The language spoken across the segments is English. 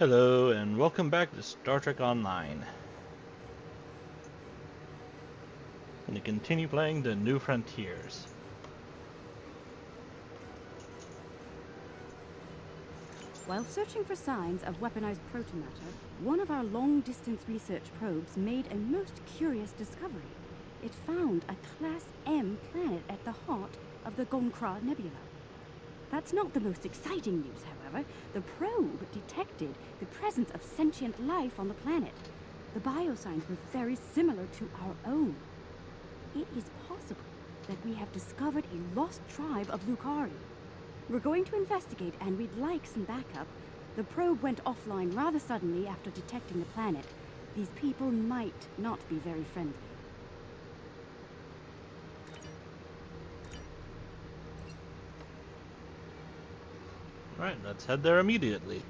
Hello, and welcome back to Star Trek Online. I'm going to continue playing the New Frontiers. While searching for signs of weaponized protomatter, one of our long-distance research probes made a most curious discovery. It found a Class M planet at the heart of the Gonkra Nebula. That's not the most exciting news, however. The probe detected the presence of sentient life on the planet. The biosigns were very similar to our own. It is possible that we have discovered a lost tribe of Lucari. We're going to investigate, and we'd like some backup. The probe went offline rather suddenly after detecting the planet. These people might not be very friendly. Alright, let's head there immediately.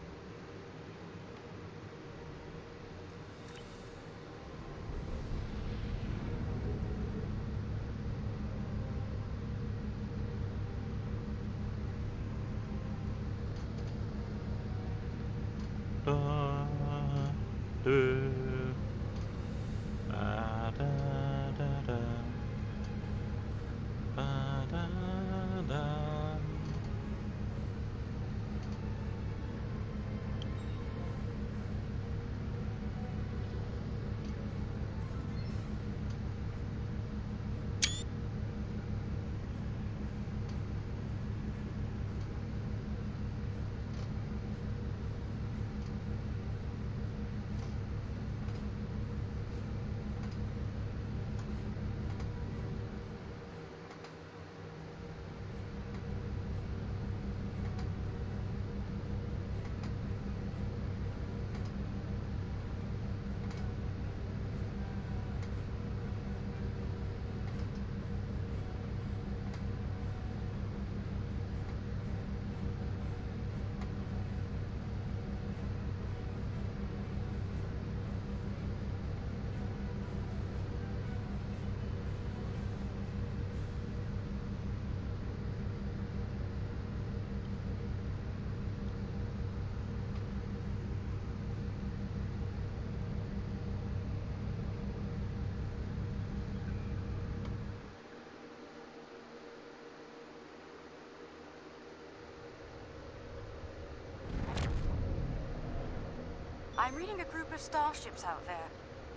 I'm reading a group of starships out there.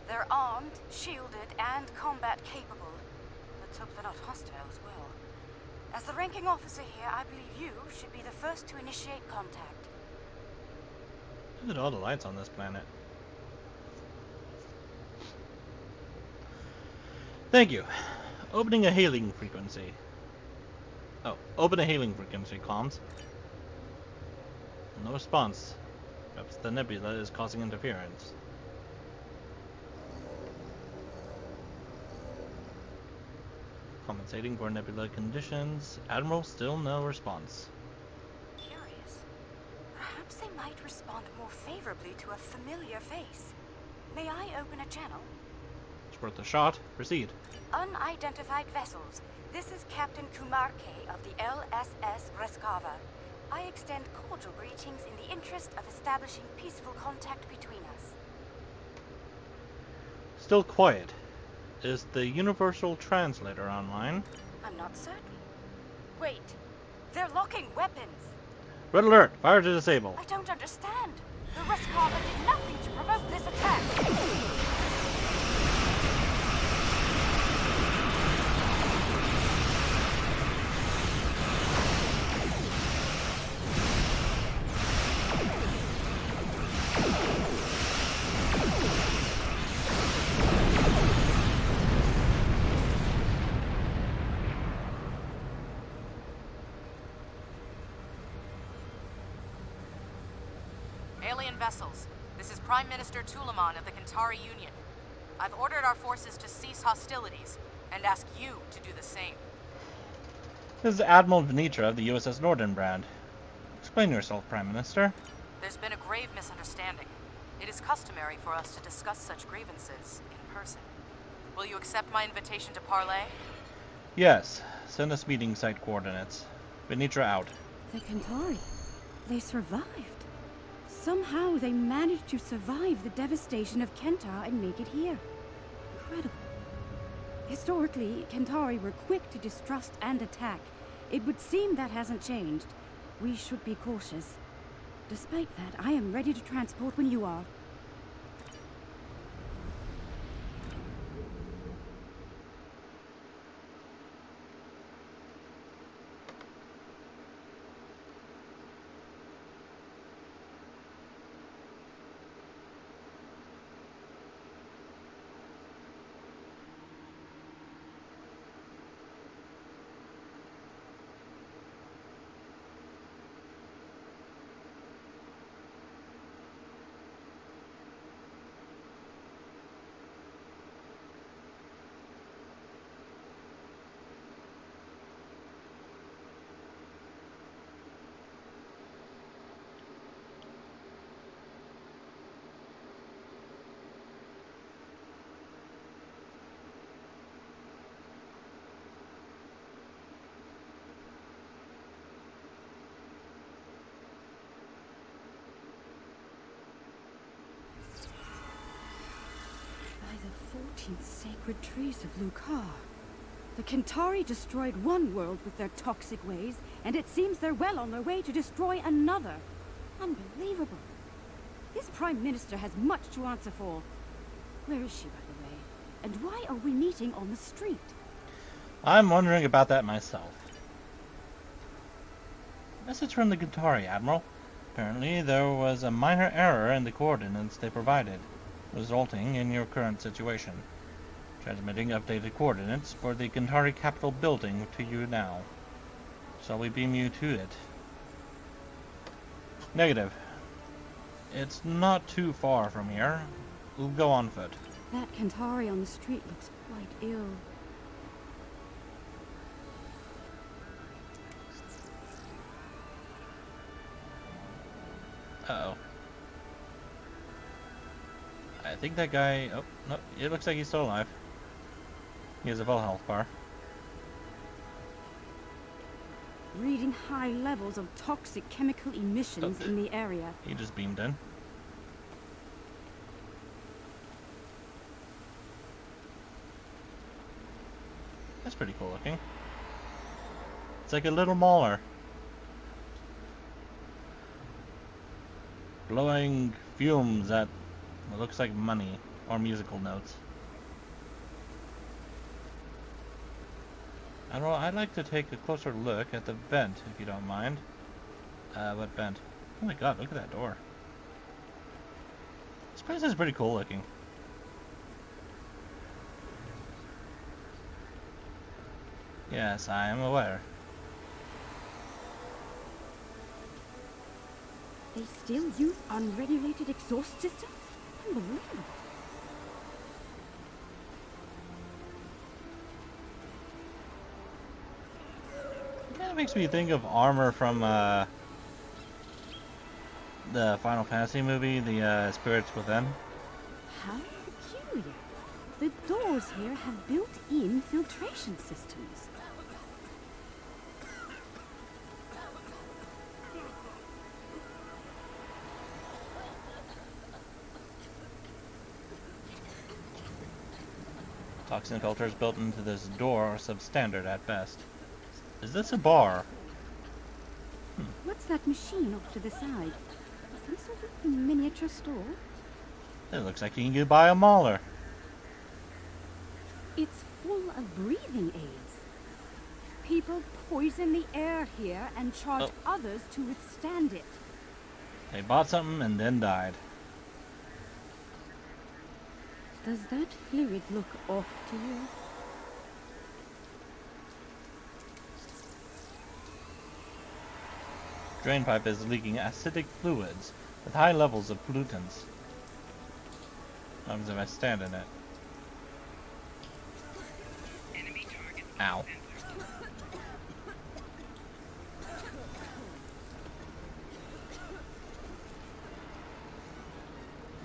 They're armed, shielded, and combat capable. Let's hope they're not hostile as well. As the ranking officer here, I believe you should be the first to initiate contact. Look at all the lights on this planet. Thank you. Opening a hailing frequency. Oh, open a hailing frequency, comms. No response. Perhaps the nebula is causing interference. Compensating for nebula conditions. Admiral, still no response. Curious. Perhaps they might respond more favorably to a familiar face. May I open a channel? It's worth a shot. Proceed. Unidentified vessels. This is Captain Kumar K. of the LSS Reskava. I extend cordial greetings in the interest of establishing peaceful contact between us. Still quiet. Is the universal translator online? I'm not certain. Wait, they're locking weapons. Red alert! Fire to disable. I don't understand. The Reskava did nothing to provoke this attack. Alien vessels, this is Prime Minister Tulaman of the Kantari Union. I've ordered our forces to cease hostilities, and ask you to do the same. This is Admiral Venitra of the USS Nordenbrand. Explain yourself, Prime Minister. There's been a grave misunderstanding. It is customary for us to discuss such grievances in person. Will you accept my invitation to parley? Yes. Send us meeting site coordinates. Venitra out. The Kantari. They survived. Somehow they managed to survive the devastation of Kentar and make it here. Incredible. Historically, Kentari were quick to distrust and attack. It would seem that hasn't changed. We should be cautious. Despite that, I am ready to transport when you are. The 14th sacred trees of Lucar. The Kentari destroyed one world with their toxic ways, and it seems they're well on their way to destroy another. Unbelievable. This Prime Minister has much to answer for. Where is she, by the way? And why are we meeting on the street? I'm wondering about that myself. Message from the Kentari, Admiral. Apparently there was a minor error in the coordinates they provided, resulting in your current situation. Transmitting updated coordinates for the Kentari Capitol building to you now. Shall we beam you to it? Negative. It's not too far from here. We'll go on foot. That Kentari on the street looks quite ill. Uh-oh. I think that guy... Oh, no, it looks like he's still alive. He has a full health bar. Reading high levels of toxic chemical emissions in the area. He just beamed in. That's pretty cool looking. It's like a little mauler. Blowing fumes at what looks like money or musical notes. I don't know, I'd like to take a closer look at the vent, if you don't mind. What vent? Oh my god, look at that door. This place is pretty cool looking. Yes, I am aware. They still use unregulated exhaust systems? Unbelievable. Kind of makes me think of armor from the Final Fantasy movie, the Spirits Within. How peculiar. The doors here have built-in filtration systems. Toxin filters built into this door are substandard at best. Is this a bar? What's that machine off to the side? Some sort of miniature store? It looks like you can buy a mauler. It's full of breathing aids. People poison the air here and charge others to withstand it. They bought something and then died. Does that fluid look off to you? Drain pipe is leaking acidic fluids with high levels of pollutants. What happens if I stand in it? Ow.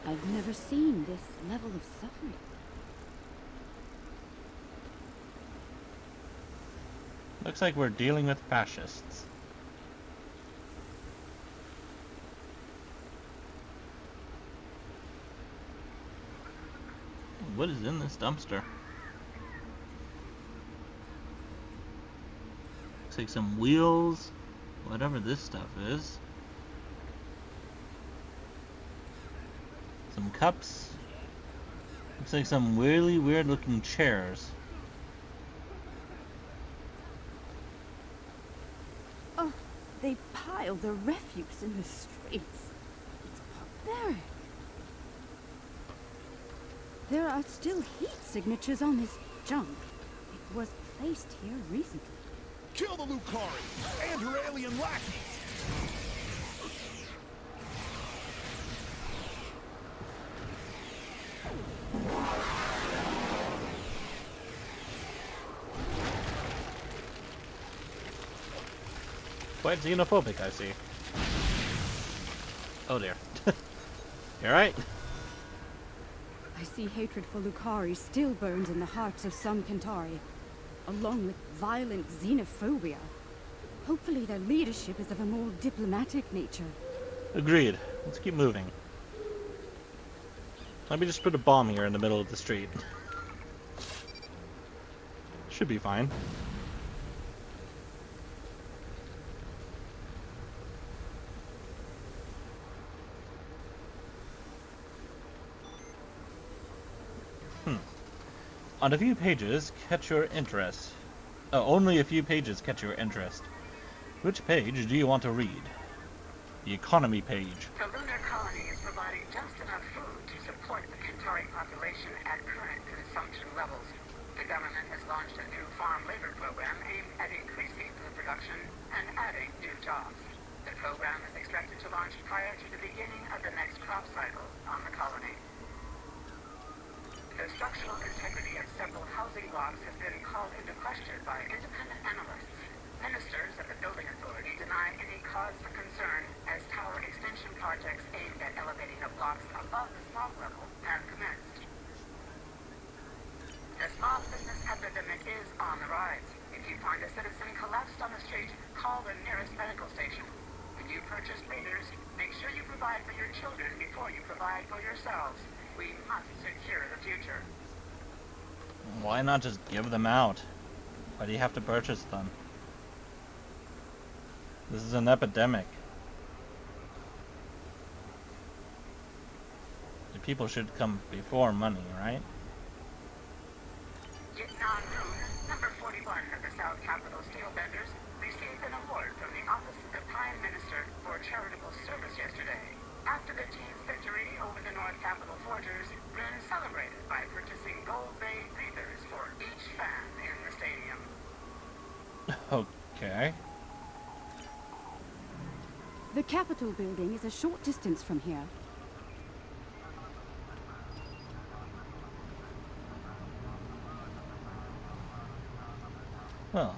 I've never seen this level of suffering. Looks like we're dealing with fascists. what is in this dumpster? Looks like some wheels, whatever this stuff is. Some cups. Looks like some really weird looking chairs. Oh, they pile the refuse in the streets. It's barbaric. There are still heat signatures on this junk. It was placed here recently. Kill the Lucari and her alien lackey! Quite xenophobic, I see. Oh dear. You alright? I see hatred for Lucari still burns in the hearts of some Kentari, along with violent xenophobia. Hopefully their leadership is of a more diplomatic nature. Agreed. Let's keep moving. Let me just put a bomb here in the middle of the street. Should be fine. On a few pages, catch your interest. Only a few pages catch your interest. Which page do you want to read? The economy page. The lunar colony is providing just enough food to support the Kentari population at current consumption levels. The government has launched a new farm labor program aimed at increasing food production and adding new jobs. The program is expected to launch prior to the beginning of the next crop cycle on the colony. The structural integrity of several housing blocks has been called into question by independent analysts. Ministers of the building authority deny any cause for concern as tower extension projects aimed at elevating the blocks above the smog level have commenced. The smog business epidemic is on the rise. If you find a citizen collapsed on the street, call the nearest medical station. When you purchase readers, make sure you provide for your children before you provide for yourselves. We must secure the future. Why not just give them out? Why do you have to purchase them? This is an epidemic. The people should come before money, right? Jitnan Noon, number 41 of the South Capitol Steel Benders, received an award from the Office of the Prime Minister for charitable service yesterday. After the team's victory over the North Capitol Forgers, Rin celebrated by purchasing gold bay breathers for each fan in the stadium. Okay. The Capitol building is a short distance from here. Well,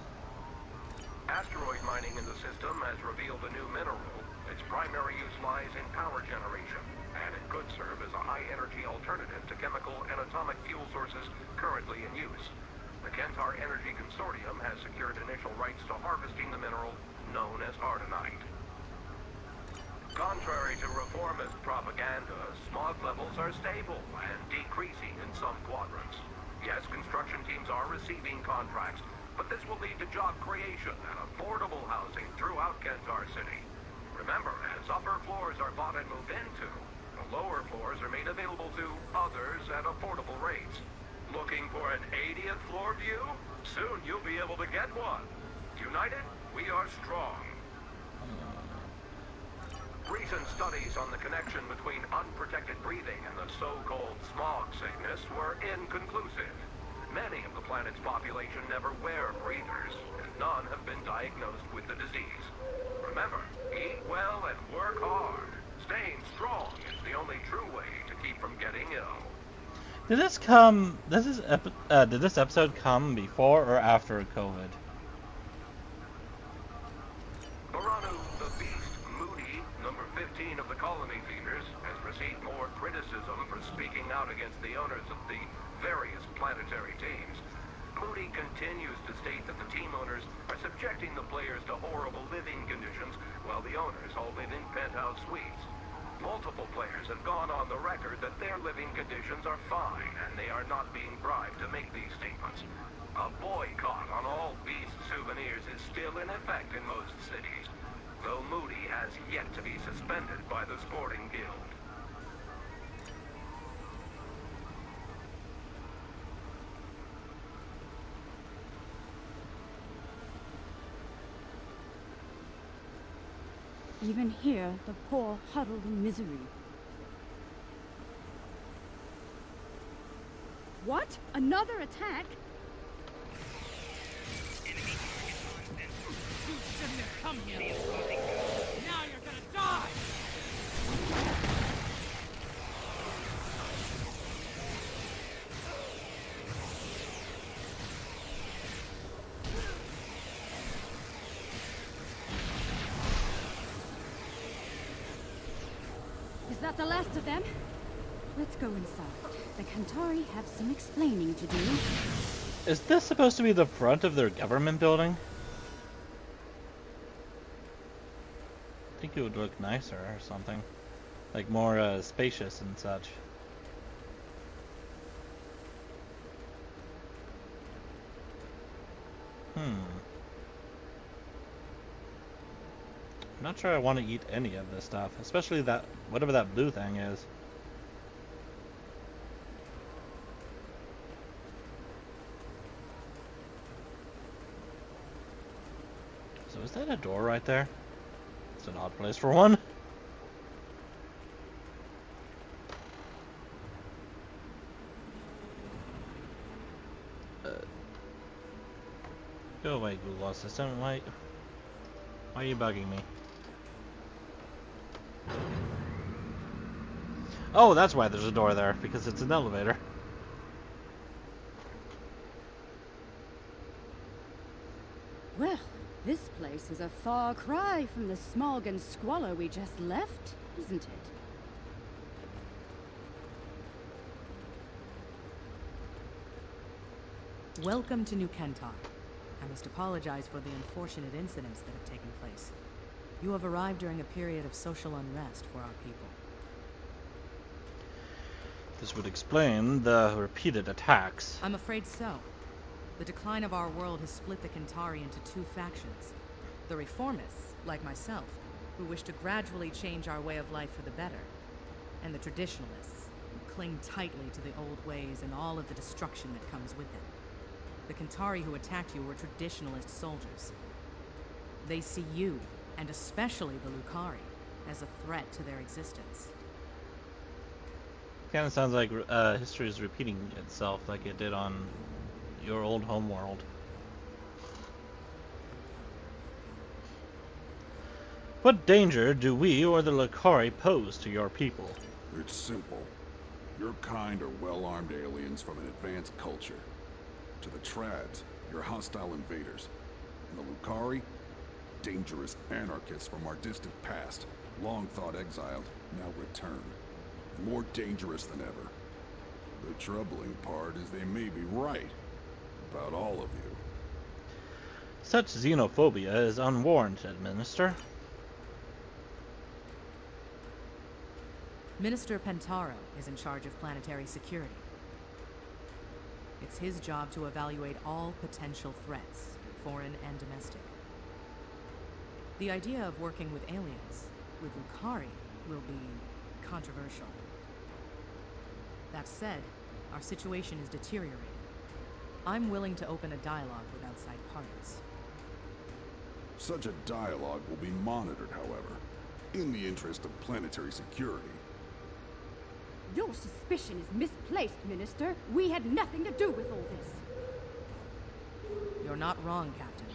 Asteroid mining in the system has revealed a new mineral. Its primary use lies in power generation, and it could serve as a high-energy alternative to chemical and atomic fuel sources currently in use. The Kentar Energy Consortium has secured initial rights to harvesting the mineral known as Ardenite. Contrary to reformist propaganda, smog levels are stable and decreasing in some quadrants. Yes, construction teams are receiving contracts, but this will lead to job creation and affordable housing throughout Kentar City. Remember, as upper floors are bought and moved into, the lower floors are made available to others at affordable rates. Looking for an 80th floor view? Soon you'll be able to get one. United, we are strong. Recent studies on the connection between unprotected breathing and the so-called smog sickness were inconclusive. Many of the planet's population never wear breathers, and none have been diagnosed with the disease. Remember, eat well and work hard. Staying strong is the only true way to keep from getting ill. did this episode come before or after COVID? Baranu, the Beast Moody, number 15 of the Colony Feeders, has received more criticism for speaking out against the owners of the various planetary teams. Moody continues to state that the team owners are subjecting the players to horrible living conditions while the owners all live in penthouse suites. Multiple players have gone on the record that their living conditions are fine, and they are not being bribed to make these statements. A boycott on all Beast souvenirs is still in effect in most cities, though Moody has yet to be suspended by the Sporting Guild. Even here, the poor huddled in misery. What? Another attack? You shouldn't have come here. Now you're gonna die! Is that the last of them? Let's go inside. The Kantari have some explaining to do. Is this supposed to be the front of their government building? I think it would look nicer or something. Like more spacious and such. I'm not sure I want to eat any of this stuff, especially that, whatever that blue thing is. So is that a door right there? It's an odd place for one. Go away, Google Assistant. Why are you bugging me? Oh, that's why there's a door there, because it's an elevator. Well, this place is a far cry from the smog and squalor we just left, isn't it? Welcome to New Kentar. I must apologize for the unfortunate incidents that have taken place. You have arrived during a period of social unrest for our people. This would explain the repeated attacks. I'm afraid so. The decline of our world has split the Kantari into two factions. The reformists, like myself, who wish to gradually change our way of life for the better, and the traditionalists, who cling tightly to the old ways and all of the destruction that comes with it. The Kantari who attacked you were traditionalist soldiers. They see you, and especially the Lucari, as a threat to their existence. Kind of sounds like history is repeating itself like it did on your old homeworld. What danger do we or the Lucari pose to your people? It's simple. Your kind are well-armed aliens from an advanced culture. To the Trads, you're hostile invaders. And the Lucari? Dangerous anarchists from our distant past, long thought exiled, now returned. More dangerous than ever. The troubling part is they may be right about all of you. Such xenophobia is unwarranted, Minister. Minister Pentaro is in charge of planetary security. It's his job to evaluate all potential threats, foreign and domestic. The idea of working with aliens, with Lucari, will be controversial. That said, our situation is deteriorating. I'm willing to open a dialogue with outside parties. Such a dialogue will be monitored, however, in the interest of planetary security. Your suspicion is misplaced, Minister. We had nothing to do with all this. You're not wrong, Captain.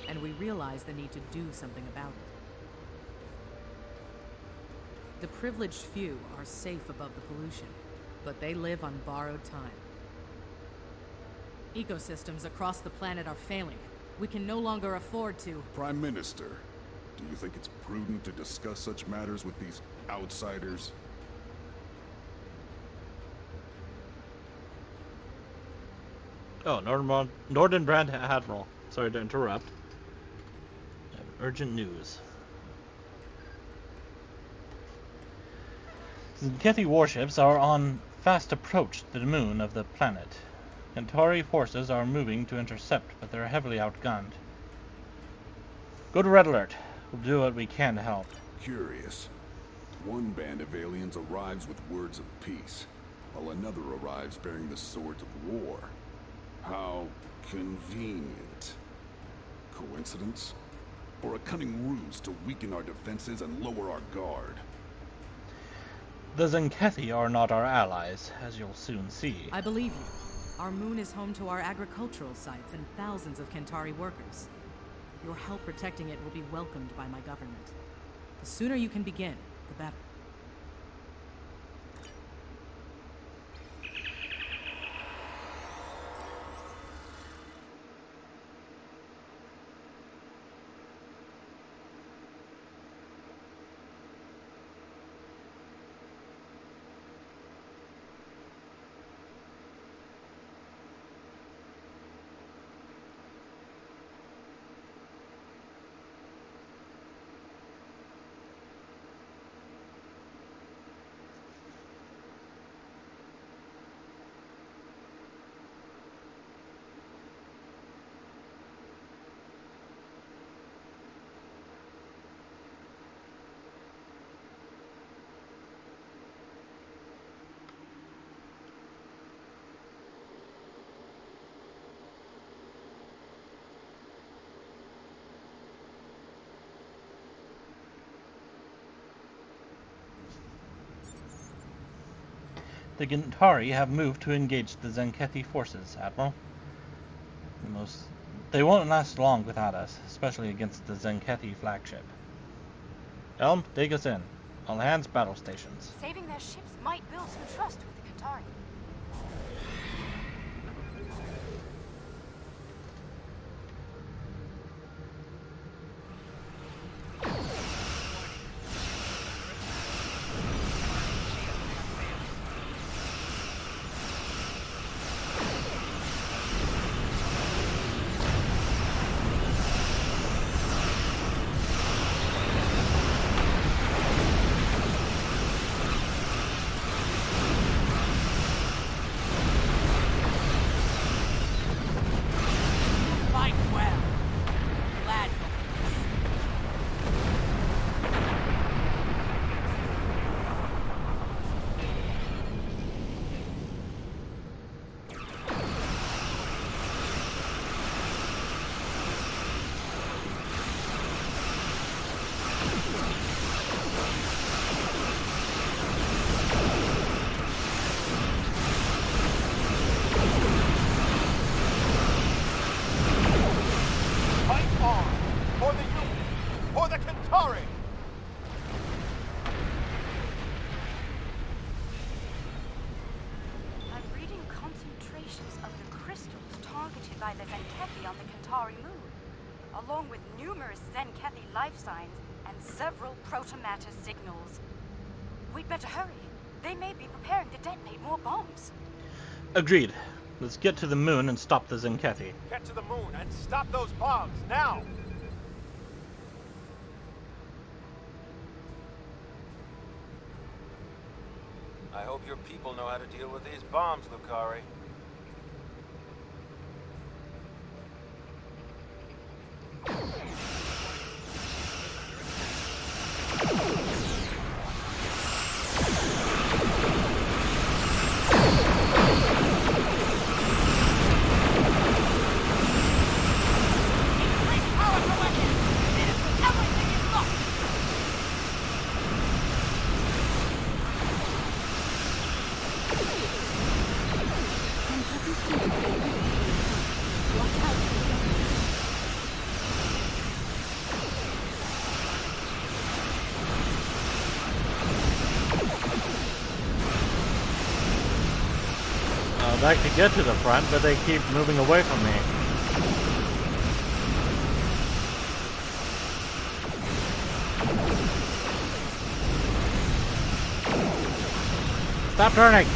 And we realize the need to do something about it. The privileged few are safe above the pollution, but they live on borrowed time. Ecosystems across the planet are failing. We can no longer afford to... Prime Minister, do you think it's prudent to discuss such matters with these outsiders? Oh, Northern Brand Admiral. Sorry to interrupt. I have urgent news. Zenkethi warships are on fast approach to the moon of the planet. Centauri forces are moving to intercept, but they're heavily outgunned. Go to Red Alert. We'll do what we can to help. Curious. One band of aliens arrives with words of peace, while another arrives bearing the swords of war. How convenient. Coincidence? Or a cunning ruse to weaken our defenses and lower our guard? The Zenkethi are not our allies, as you'll soon see. I believe you. Our moon is home to our agricultural sites and thousands of Kentari workers. Your help protecting it will be welcomed by my government. The sooner you can begin, the better. The Kentari have moved to engage the Zenkethi forces, Admiral. They won't last long without us, especially against the Zenkethi flagship. Elm, take us in. All hands battle stations. Saving their ships might build some trust with the Kentari. Fight well. Glad you Fight on! For the Union! For the Kentari! I'm reading concentrations of the crystals targeted by the Zenkethi on the Kentari moon, along with numerous Zenkethi life signs and several protomatter signals. We'd better hurry. They may be preparing to detonate more bombs. Agreed. Let's get to the moon and stop the Zenkethi. Get to the moon and stop those bombs, now! I hope your people know how to deal with these bombs, Lucari. increase power for weapons. Everything is lost. Watch out for the I'd like to get to the front, but they keep moving away from me. Stop turning!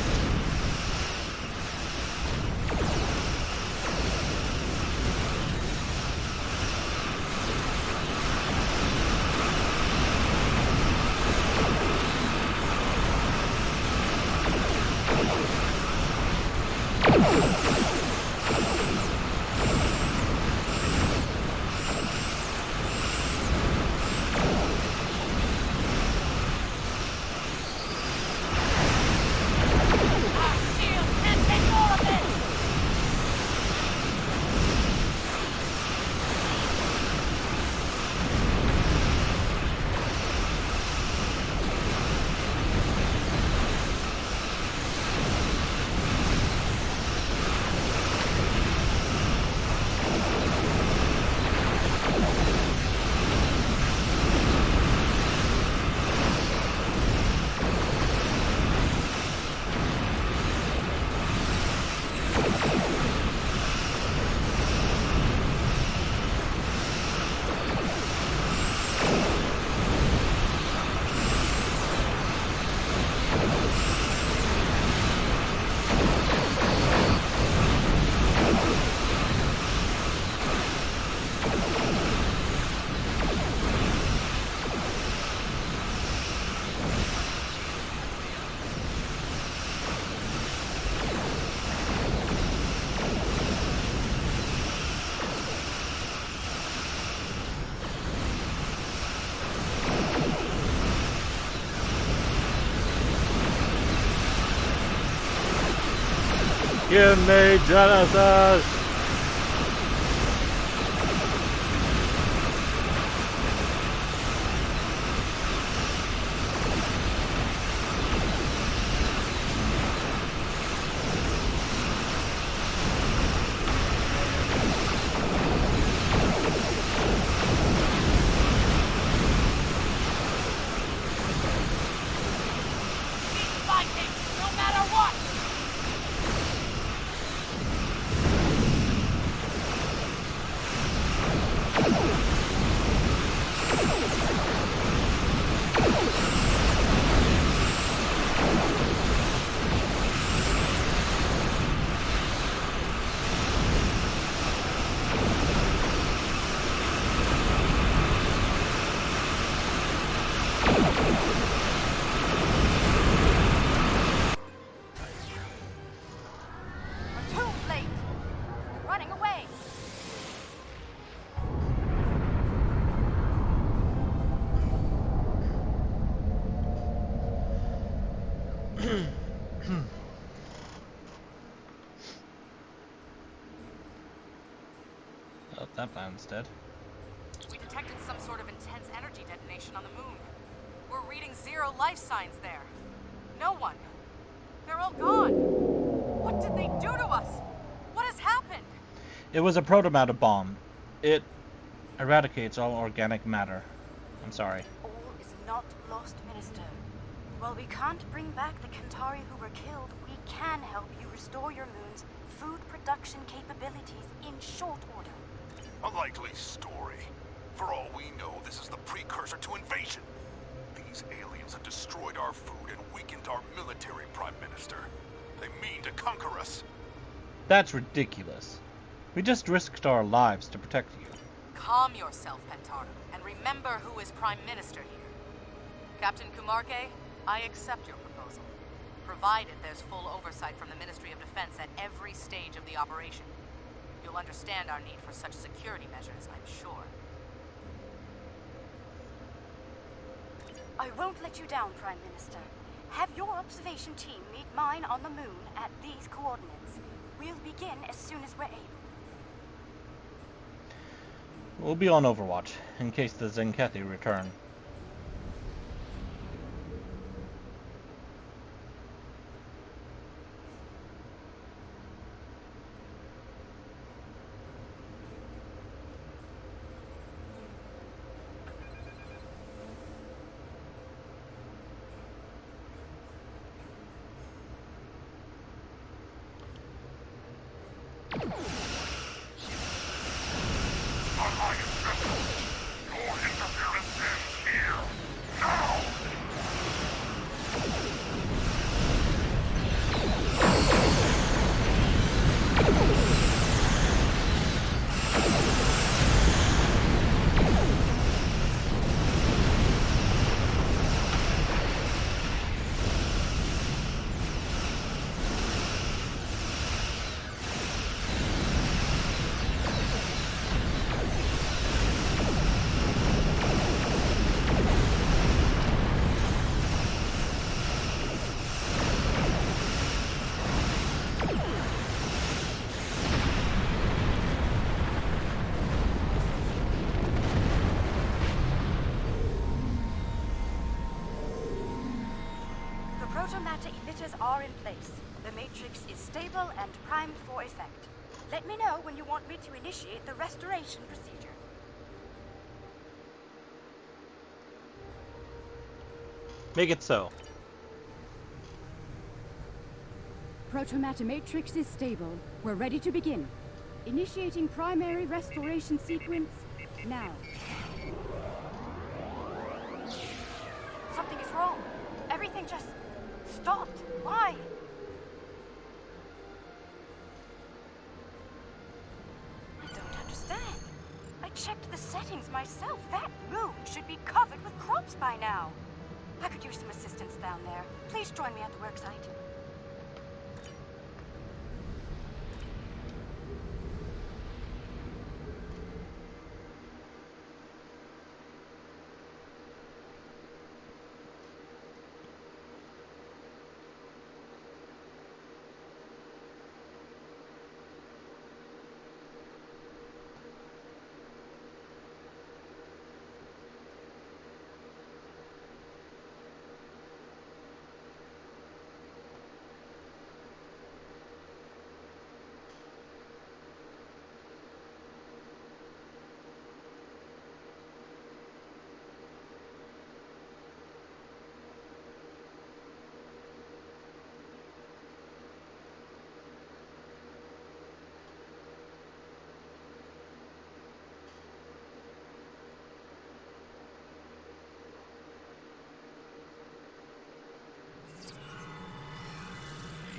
Give me Genesis! Keep fighting, no matter what! We're too late. We're running away. Oh, that plan's dead. We detected some sort of intense energy detonation on the moon. We're reading 0 life signs there. No one. They're all gone. What did they do to us? What has happened? It was a protomatter bomb. It eradicates all organic matter. I'm sorry. All is not lost, Minister. While we can't bring back the Kentari who were killed, we can help you restore your moon's food production capabilities in short order. A likely story. For all we know, this is the precursor to invasion. These aliens have destroyed our food and weakened our military, Prime Minister. They mean to conquer us. That's ridiculous. We just risked our lives to protect you. Calm yourself, Pentaro, and remember who is Prime Minister here. Captain Kumarke, I accept your proposal, provided there's full oversight from the Ministry of Defense at every stage of the operation. You'll understand our need for such security measures, I'm sure. I won't let you down, Prime Minister. Have your observation team meet mine on the moon at these coordinates. We'll begin as soon as we're able. We'll be on Overwatch, in case the Zenkethi return. Protomatter emitters are in place. The matrix is stable and primed for effect. Let me know when you want me to initiate the restoration procedure. Make it so. Protomatter matrix is stable. We're ready to begin. Initiating primary restoration sequence now. Something is wrong. Everything just stopped. Why? I don't understand. I checked the settings myself. That moon should be covered with crops by now. I could use some assistance down there. Please join me at the worksite.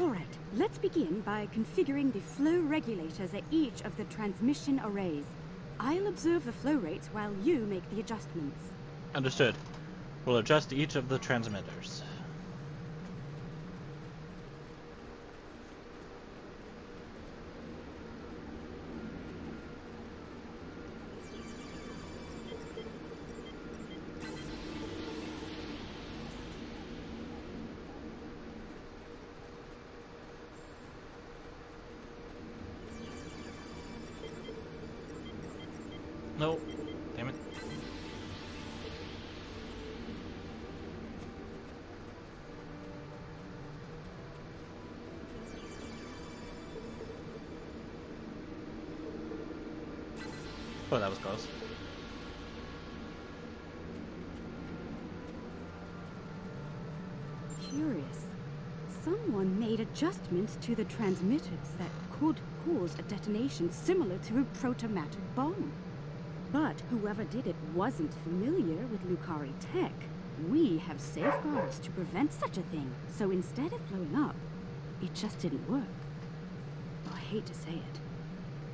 Alright, let's begin by configuring the flow regulators at each of the transmission arrays. I'll observe the flow rates while you make the adjustments. Understood. We'll adjust each of the transmitters. No. Damn it. Oh, that was close. Curious. Someone made adjustments to the transmitters that could cause a detonation similar to a protomatter bomb. But whoever did it wasn't familiar with Lucari tech. We have safeguards to prevent such a thing, so instead of blowing up, it just didn't work. I hate to say it,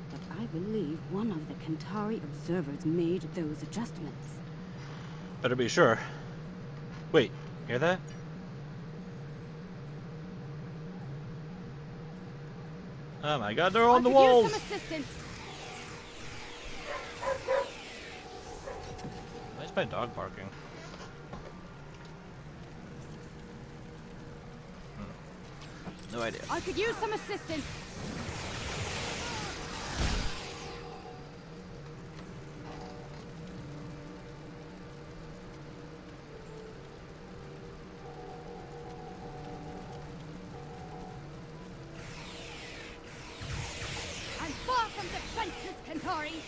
but I believe one of the Kantari observers made those adjustments. Better be sure. Wait, hear that? Oh my god, they're on the walls! Use some assistance. Why is my dog barking? No idea. I could use some assistance. I'm far from defenseless, Kantari.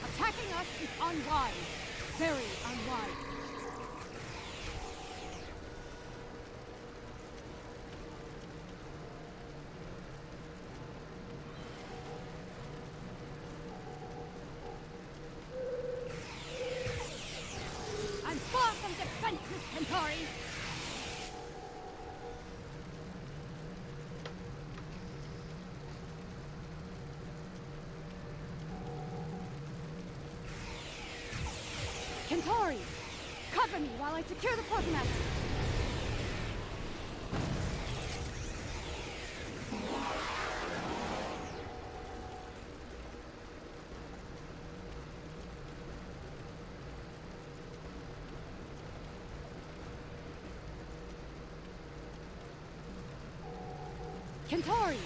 Attacking us is unwise. Very unwise. I'm far from defenseless, Kantari. Kantari, cover me while I secure the protomatter. Kantari,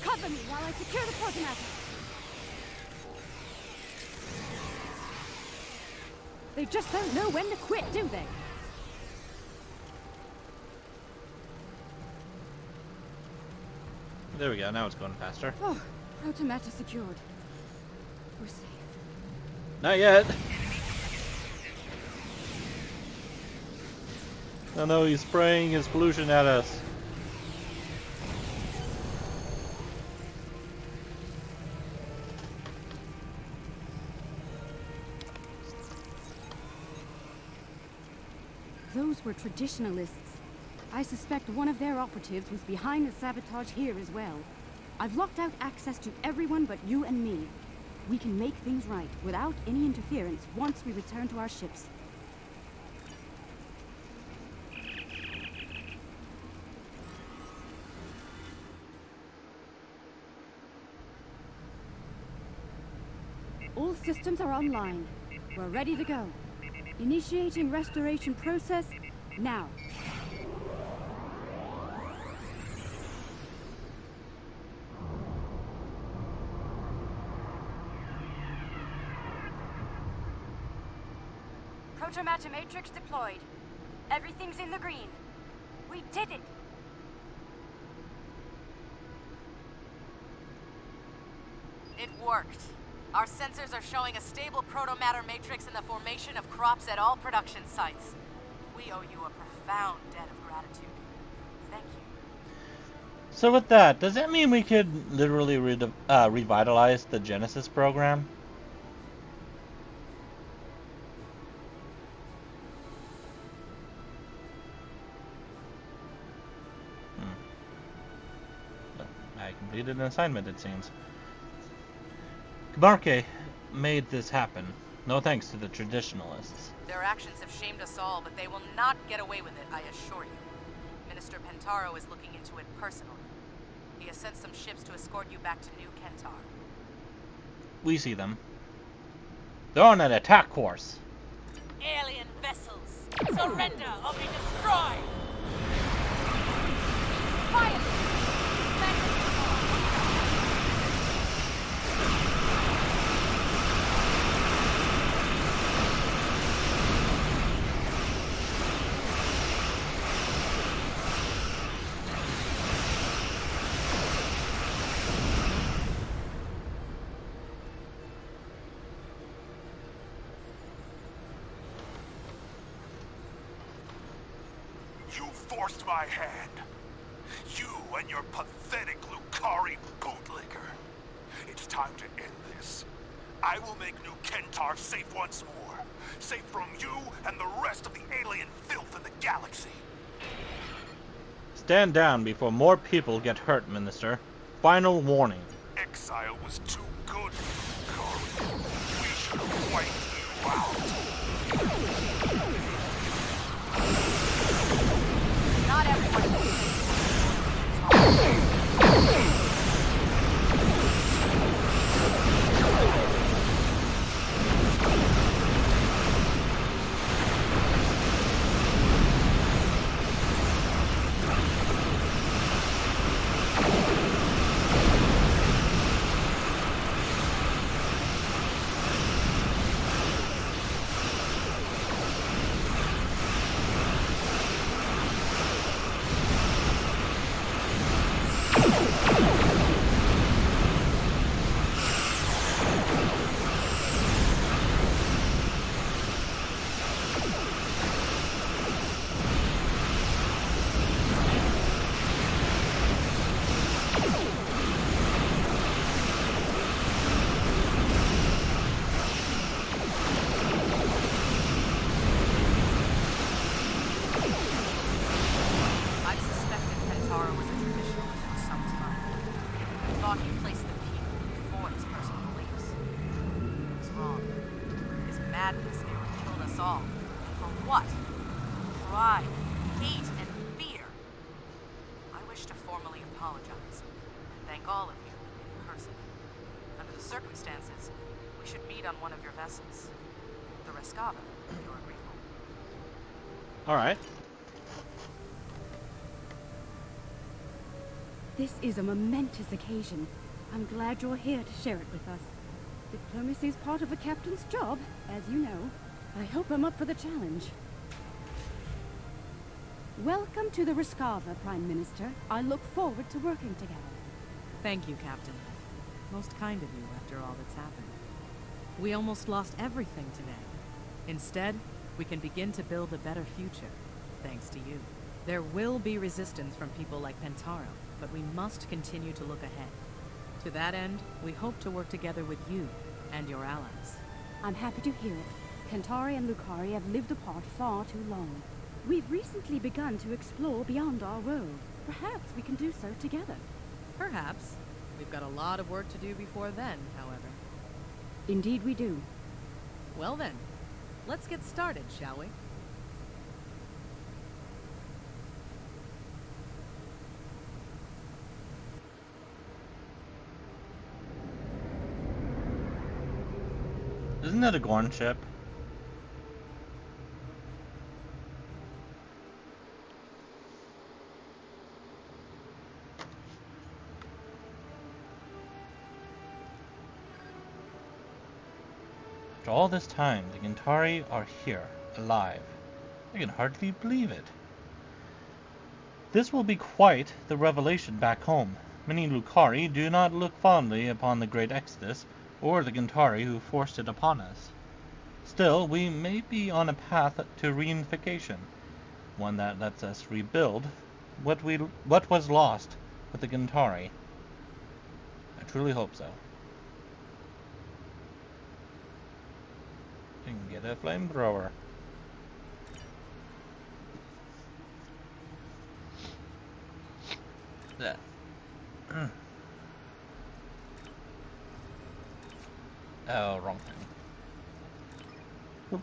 cover me while I secure the protomatter. They just don't know when to quit, do they? There we go, now it's going faster. Oh, protomatter secured. We're safe. Not yet! Oh no, he's spraying his pollution at us. Those were traditionalists. I suspect one of their operatives was behind the sabotage here as well. I've locked out access to everyone but you and me. We can make things right without any interference once we return to our ships. All systems are online. We're ready to go. Initiating restoration process now. Protomatter matrix deployed. Everything's in the green. We did it! It worked. Our sensors are showing a stable protomatter matrix in the formation of crops at all production sites. We owe you a profound debt of gratitude. Thank you. So with that, does that mean we could literally revitalize the Genesis program? I completed an assignment, it seems. Kabarke made this happen. No thanks to the traditionalists. Their actions have shamed us all, but they will not get away with it, I assure you. Minister Pentaro is looking into it personally. He has sent some ships to escort you back to New Kentar. We see them. They're on an attack course. Alien vessels, surrender or be destroyed! Fire! You forced my hand. You and your pathetic Lucari bootlicker. It's time to end this. I will make New Kentar safe once more. Safe from you and the rest of the alien filth in the galaxy. Stand down before more people get hurt, Minister. Final warning. Exile was too good for Lucari. We should have wiped you out. Not everyone. Alright. This is a momentous occasion. I'm glad you're here to share it with us. Diplomacy is part of a captain's job, as you know. I hope I'm up for the challenge. Welcome to the Riskava, Prime Minister. I look forward to working together. Thank you, Captain. Most kind of you after all that's happened. We almost lost everything today. Instead, we can begin to build a better future, thanks to you. There will be resistance from people like Pentaro, but we must continue to look ahead. To that end, we hope to work together with you and your allies. I'm happy to hear it. Kentari and Lucari have lived apart far too long. We've recently begun to explore beyond our world. Perhaps we can do so together. Perhaps. We've got a lot of work to do before then, however. Indeed we do. Well then, let's get started, shall we? Isn't that a Gorn ship? After all this time, the Gentari are here, alive. I can hardly believe it. This will be quite the revelation back home. Many Lucari do not look fondly upon the Great Exodus, or the Gentari who forced it upon us. Still, we may be on a path to reunification. One that lets us rebuild what was lost with the Gentari. I truly hope so. You can get a flamethrower. That. Oh, wrong thing. Oop.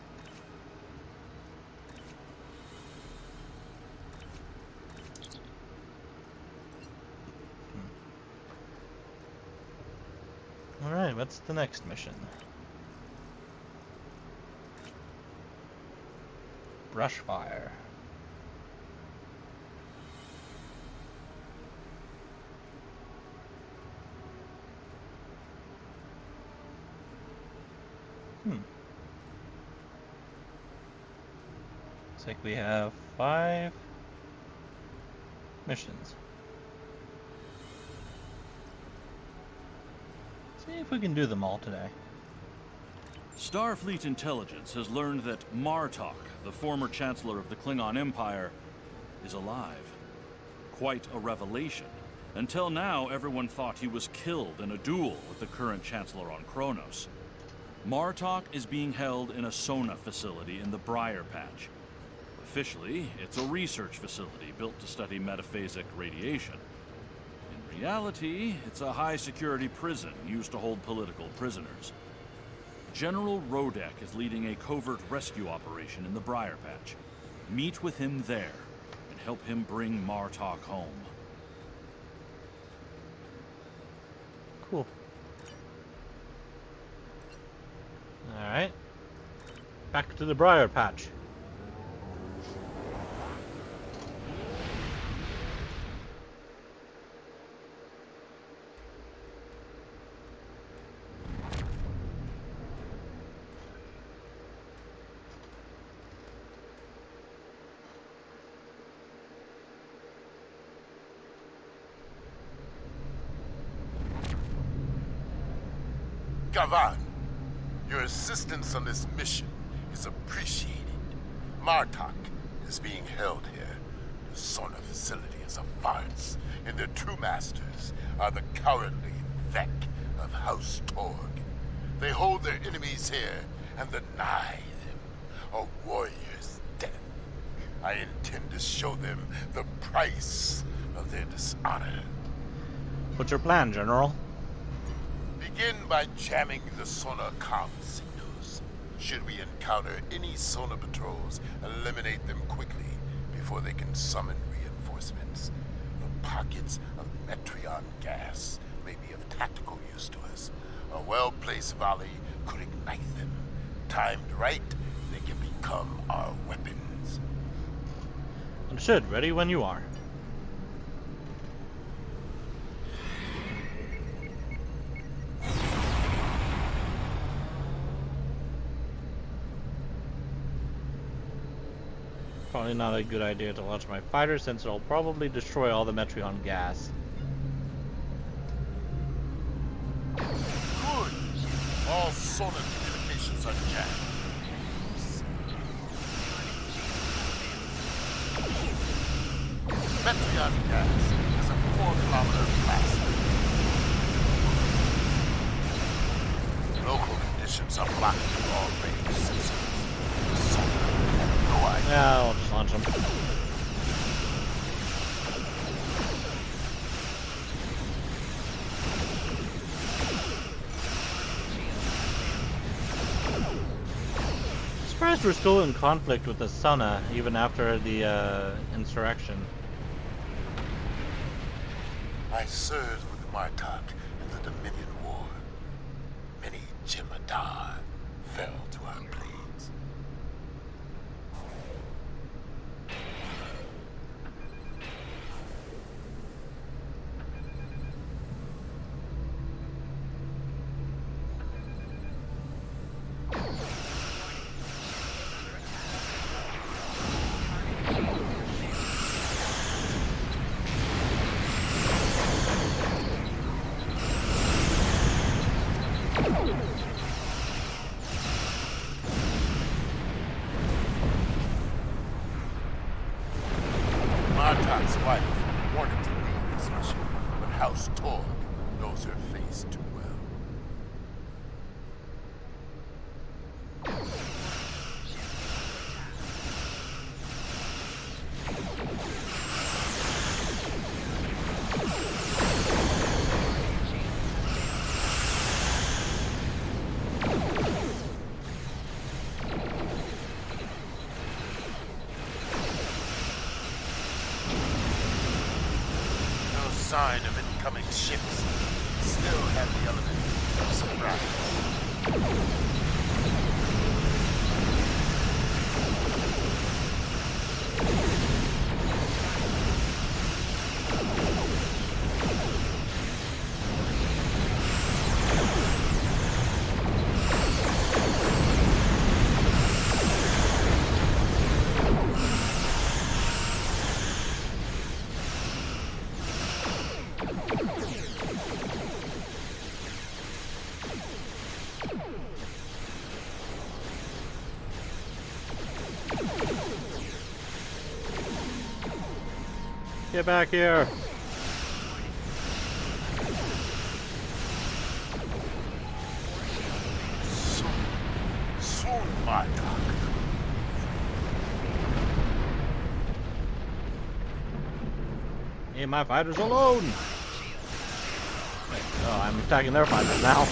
Alright, what's the next mission? Brushfire. Looks like we have 5 missions. See if we can do them all today. Starfleet intelligence has learned that Martok, the former Chancellor of the Klingon Empire, is alive. Quite a revelation. Until now, everyone thought he was killed in a duel with the current Chancellor on Kronos. Martok is being held in a Sona facility in the Briar Patch. Officially, it's a research facility built to study metaphasic radiation. In reality, it's a high-security prison used to hold political prisoners. General Rodek is leading a covert rescue operation in the Briar Patch. Meet with him there and help him bring Martok home. Cool. Alright. Back to the Briar Patch. Gavan, your assistance on this mission is appreciated. Martok is being held here. The Sona facility is a farce, and their true masters are the cowardly Vec of House Torg. They hold their enemies here and deny them a warrior's death. I intend to show them the price of their dishonor. What's your plan, General? Begin by jamming the Sona comm signals. Should we encounter any Sona patrols, eliminate them quickly before they can summon reinforcements. The pockets of Metreon gas may be of tactical use to us. A well-placed volley could ignite them. Timed right, they can become our weapons. Understood. Ready when you are. Probably not a good idea to launch my fighter since it'll probably destroy all the Metreon gas. Good! All Sona communications are jammed. Metreon gas is a 4-kilometer blast. Local conditions are blocking all radio systems. Sona have no idea. Yeah, I'll just launch them. Surprised we're still in conflict with the Sona even after the insurrection. I served with Martok in the Dominion War. Many Jemadan fell to our blades. sign of incoming ships. Still have the element of surprise. Get back here! Soon, Martok. Hey, my fighters alone! Oh, I'm attacking their fighters now.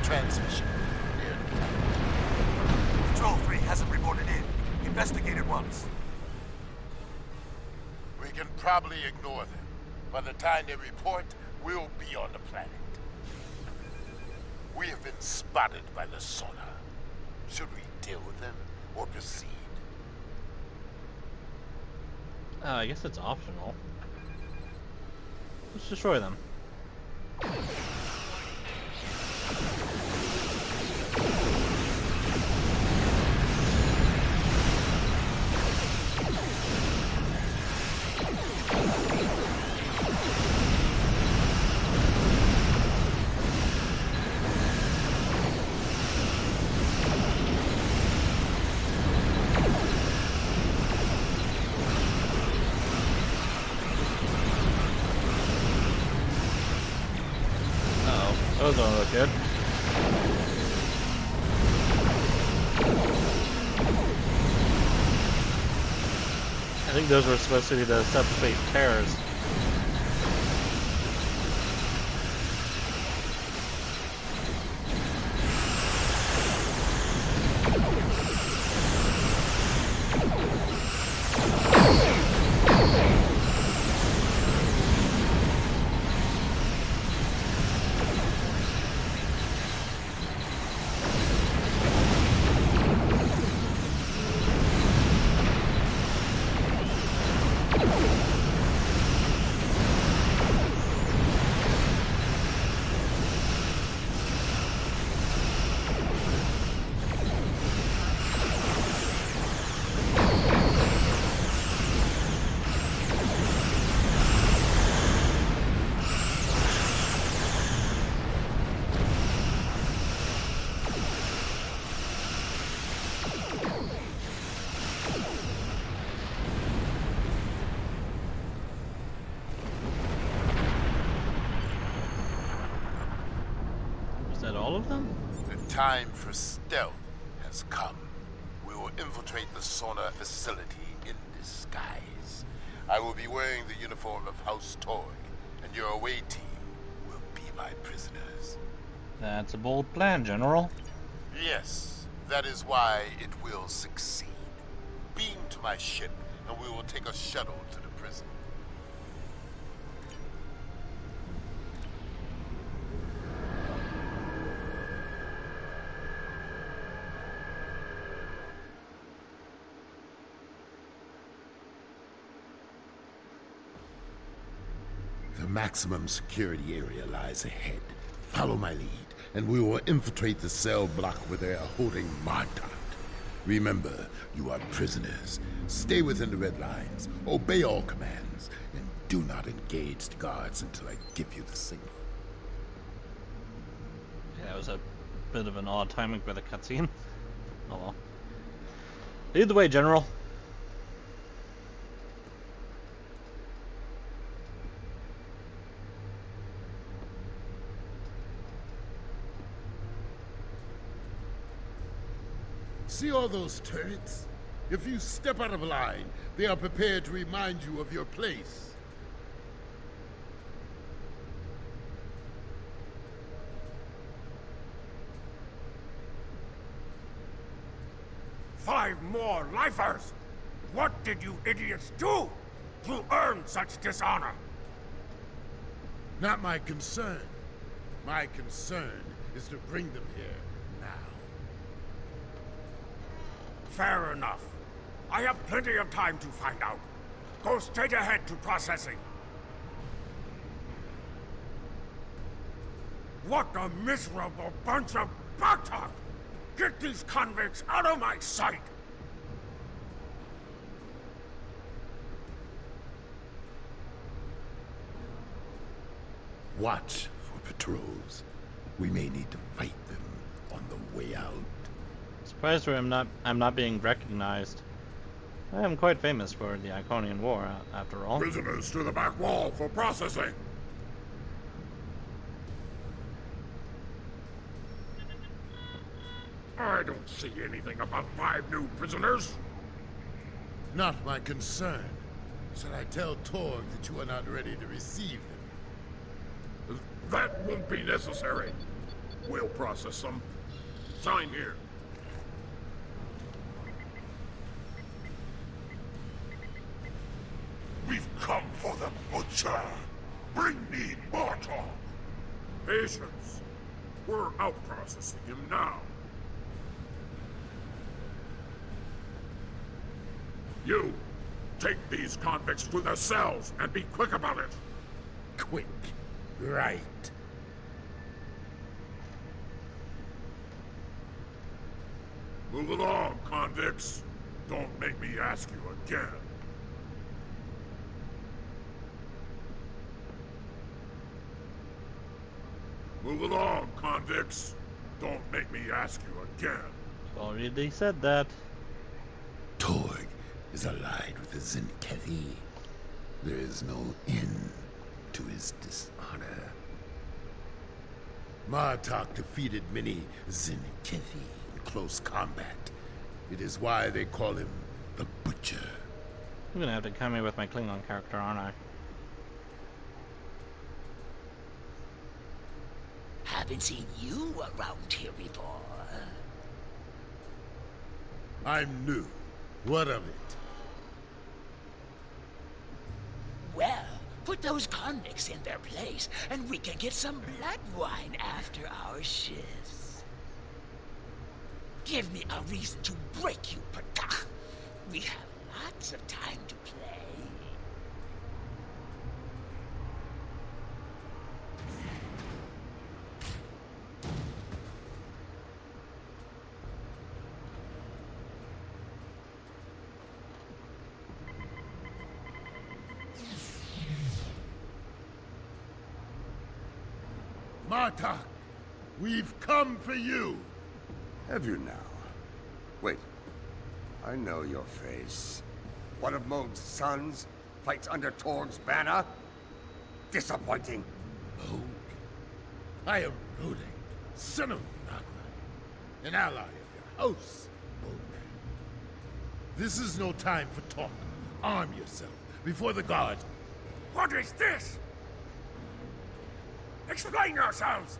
Transmission. Patrol 3 hasn't reported in. Investigate it once. We can probably ignore them. By the time they report, we'll be on the planet. We have been spotted by the sonar. Should we deal with them or proceed? I guess it's optional. Let's destroy them. Those don't look good. I think those were supposed to be the subspace terrors. All of them? The time for stealth has come. We will infiltrate the sonar facility in disguise. I will be wearing the uniform of House Torg, and your away team will be my prisoners. That's a bold plan, General. Yes, that is why it will succeed. Beam to my ship, and we will take a shuttle to the prison. The maximum security area lies ahead. Follow my lead, and we will infiltrate the cell block where they are holding Martok. Remember, you are prisoners. Stay within the red lines, obey all commands, and do not engage the guards until I give you the signal. Yeah, it was a bit of an odd timing for the cutscene. Oh well. Lead the way, General. See all those turrets? If you step out of line, they are prepared to remind you of your place. Five more lifers! What did you idiots do to earn such dishonor? Not my concern. My concern is to bring them here now. Fair enough. I have plenty of time to find out. Go straight ahead to processing. What a miserable bunch of Bartok! Get these convicts out of my sight! Watch for patrols. We may need to fight them on the way out. Surprised where I'm not being recognized. I am quite famous for the Iconian War, after all. Prisoners to the back wall for processing! I don't see anything about 5 new prisoners. Not my concern. Shall I tell Torg that you are not ready to receive them? That won't be necessary. We'll process them. Sign here. We've come for the Butcher. Bring me Martok. Patience. We're out processing him now. You, take these convicts to their cells and be quick about it. Quick. Right. Move along, convicts. Don't make me ask you again. Move along, convicts. Don't make me ask you again. Already said that. Torg is allied with the Zinkethi. There is no end to his dishonor. Martok defeated many Zinkethi in close combat. It is why they call him the Butcher. I'm gonna have to come in with my Klingon character, aren't I? Haven't seen you around here before. I'm new. What of it? Well, put those convicts in their place, and we can get some blood wine after our shifts. Give me a reason to break you, Patach. We have lots of time to play. Martok, we've come for you. Have you now? Wait. I know your face. One of Moog's sons fights under Torg's banner? Disappointing. Moog? I am Rodek, son of Nagla, an ally of your house, Moog. This is no time for talk. Arm yourself before the guards. What is this? Explain yourselves!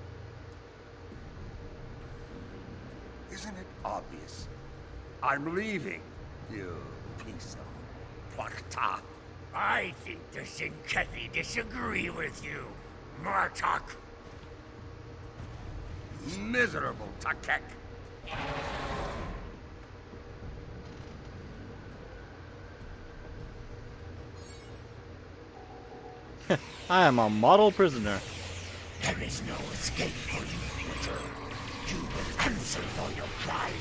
Isn't it obvious? I'm leaving, you piece of plakta. I think the Zinkethi disagree with you, Martok. Miserable Takek. I am a model prisoner. There is no escape for you, future. You will answer for your crimes.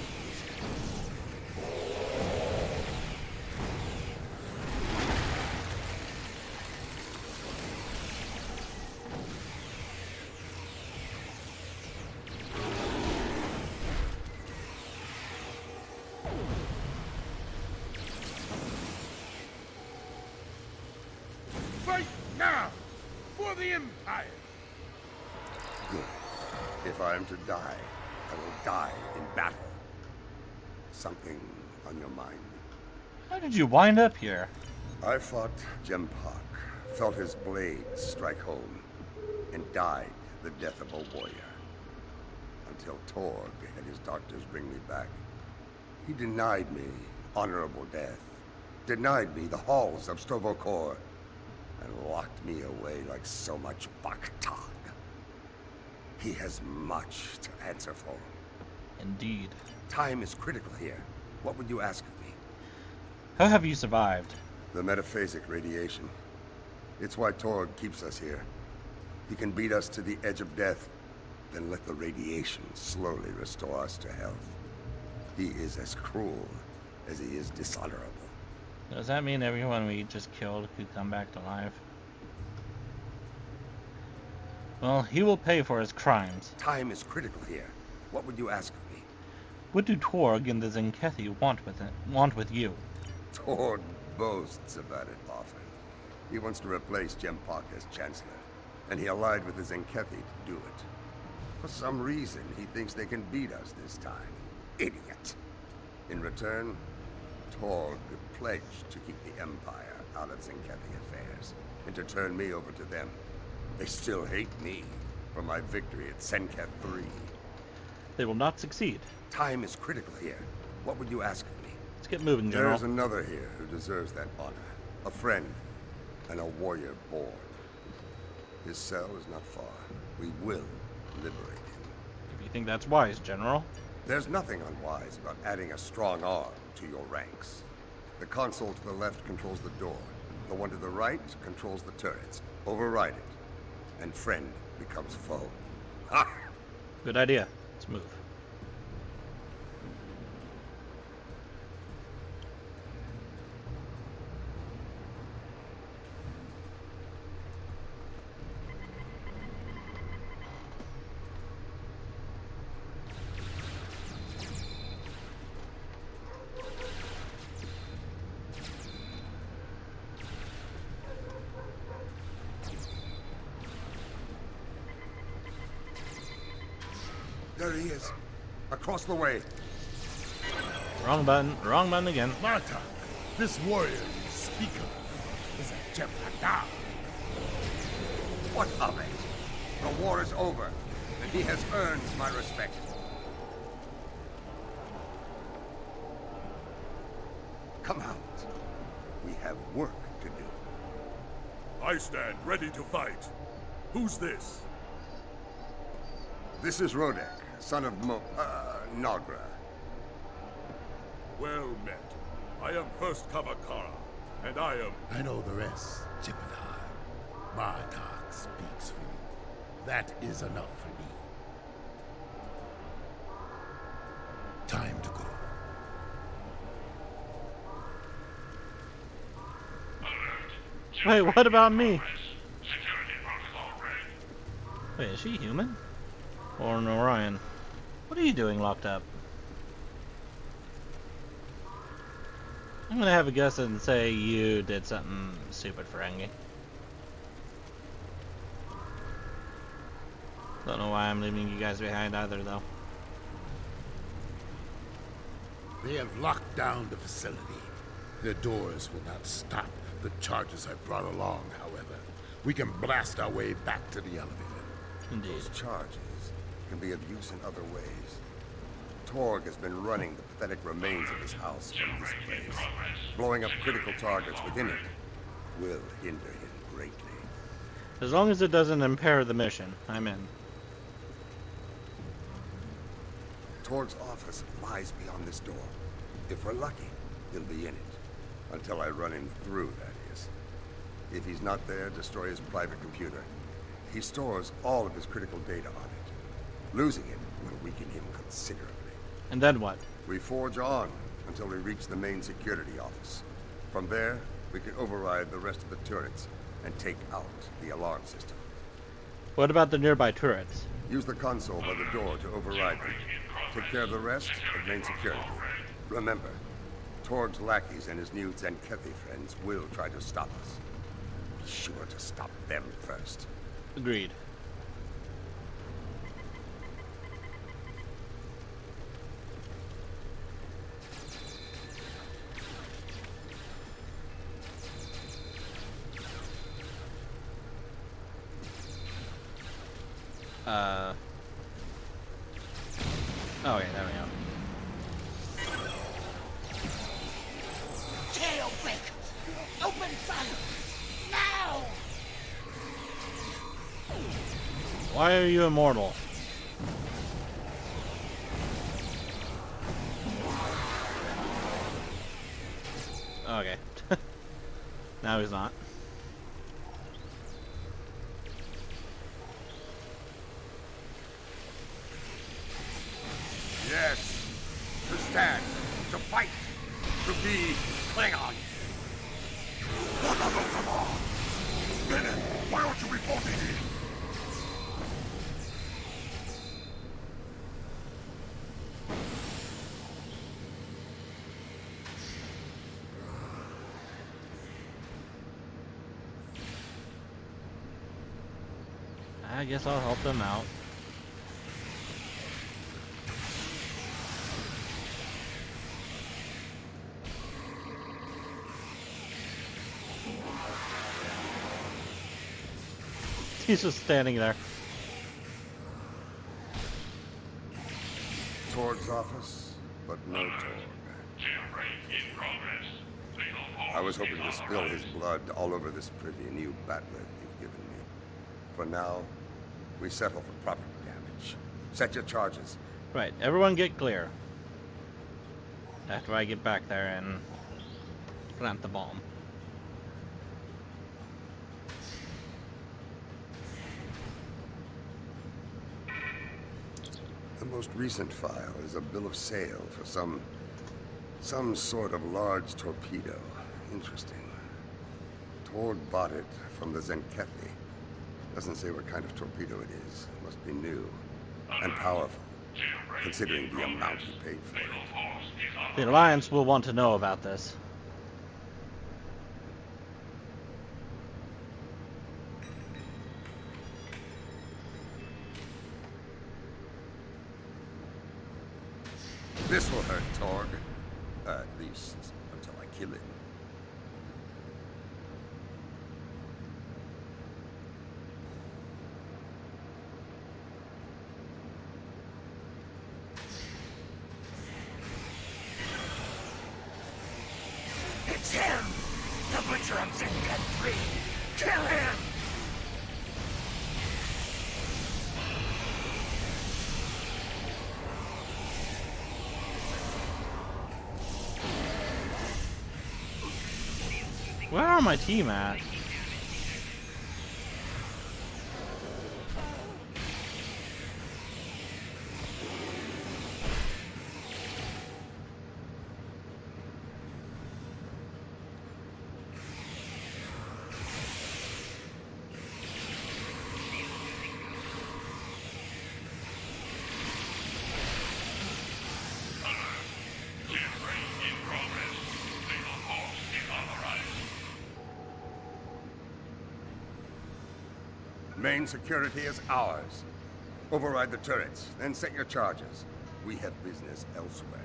Fight now! For the Empire! Good. If I am to die, I will die in battle. Something on your mind? How did you wind up here? I fought Jempak, felt his blade strike home, and died the death of a warrior. Until Torg and his doctors bring me back. He denied me honorable death, denied me the halls of Stovokor, and locked me away like so much Baktag. He has much to answer for. Indeed. Time is critical here. What would you ask of me? How have you survived? The metaphasic radiation. It's why Torg keeps us here. He can beat us to the edge of death, then let the radiation slowly restore us to health. He is as cruel as he is dishonorable. Does that mean everyone we just killed could come back to life? Well, he will pay for his crimes. Time is critical here. What would you ask of me? What do Torg and the Zenkethi want with you? Torg boasts about it often. He wants to replace Jempak as Chancellor, and he allied with the Zenkethi to do it. For some reason, he thinks they can beat us this time. Idiot! In return, Torg pledged to keep the Empire out of Zenkethi affairs, and to turn me over to them. They still hate me for my victory at Senketh 3. They will not succeed. Time is critical here. What would you ask of me? Let's get moving, General. There is another here who deserves that honor. A friend, and a warrior born. His cell is not far. We will liberate him. If you think that's wise, General. There's nothing unwise about adding a strong arm to your ranks. The console to the left controls the door. The one to the right controls the turrets. Override it, and friend becomes foe. Ha! Good idea. Let's move. There he is. Across the way. Wrong button. Wrong button again. Marta, this warrior you speak of is a Jempada. What of it? The war is over, and he has earned my respect. Come out. We have work to do. I stand ready to fight. Who's this? This is Rodek, son of Nagra. Well met. I am First Kavakara, and I am... I know the rest, Jempada. Martok speaks for you. That is enough for me. Time to go. Wait, what about me? Wait, is she human? Or an Orion? What are you doing locked up? I'm gonna have a guess and say you did something stupid, Ferengi. Don't know why I'm leaving you guys behind either, though. They have locked down the facility. Their doors will not stop the charges I brought along, however. We can blast our way back to the elevator. Indeed. Those charges can be of use in other ways. Torg has been running the pathetic remains of his house from this place. Blowing up critical targets within it will hinder him greatly. As long as it doesn't impair the mission, I'm in. Torg's office lies beyond this door. If we're lucky, he'll be in it. Until I run him through, that is. If he's not there, destroy his private computer. He stores all of his critical data on it. Losing it will weaken him considerably. And then what? We forge on until we reach the main security office. From there, we can override the rest of the turrets and take out the alarm system. What about the nearby turrets? Use the console by the door to override them. Take care of the rest at main security. Remember, Torg's lackeys and his new Zenkethi friends will try to stop us. Be sure to stop them first. Agreed. Okay, there we go. Tailwick! Open fire! Now! Why are you immortal? Okay. Now he's not. Yes, to stand, to fight, to be Klingon. What are those alarms? Bennett, why aren't you reporting in? I guess I'll help them out. He's just standing there. Torg's office, but no Torg. I was hoping to spill his blood all over this pretty new bat'leth you've given me. For now, we settle for property damage. Set your charges. Right, everyone get clear. After I get back there and plant the bomb. The most recent file is a bill of sale for some sort of large torpedo. Interesting. Torg bought it from the Zenkethi. Doesn't say what kind of torpedo it is. Must be new and powerful, considering the amount he paid for it. The Alliance will want to know about this. This will hurt Torg. At least until I kill him. It's him! The Butcher of Zenket 3! Kill him! Where are my team at? Main security is ours. Override the turrets, then set your charges. We have business elsewhere.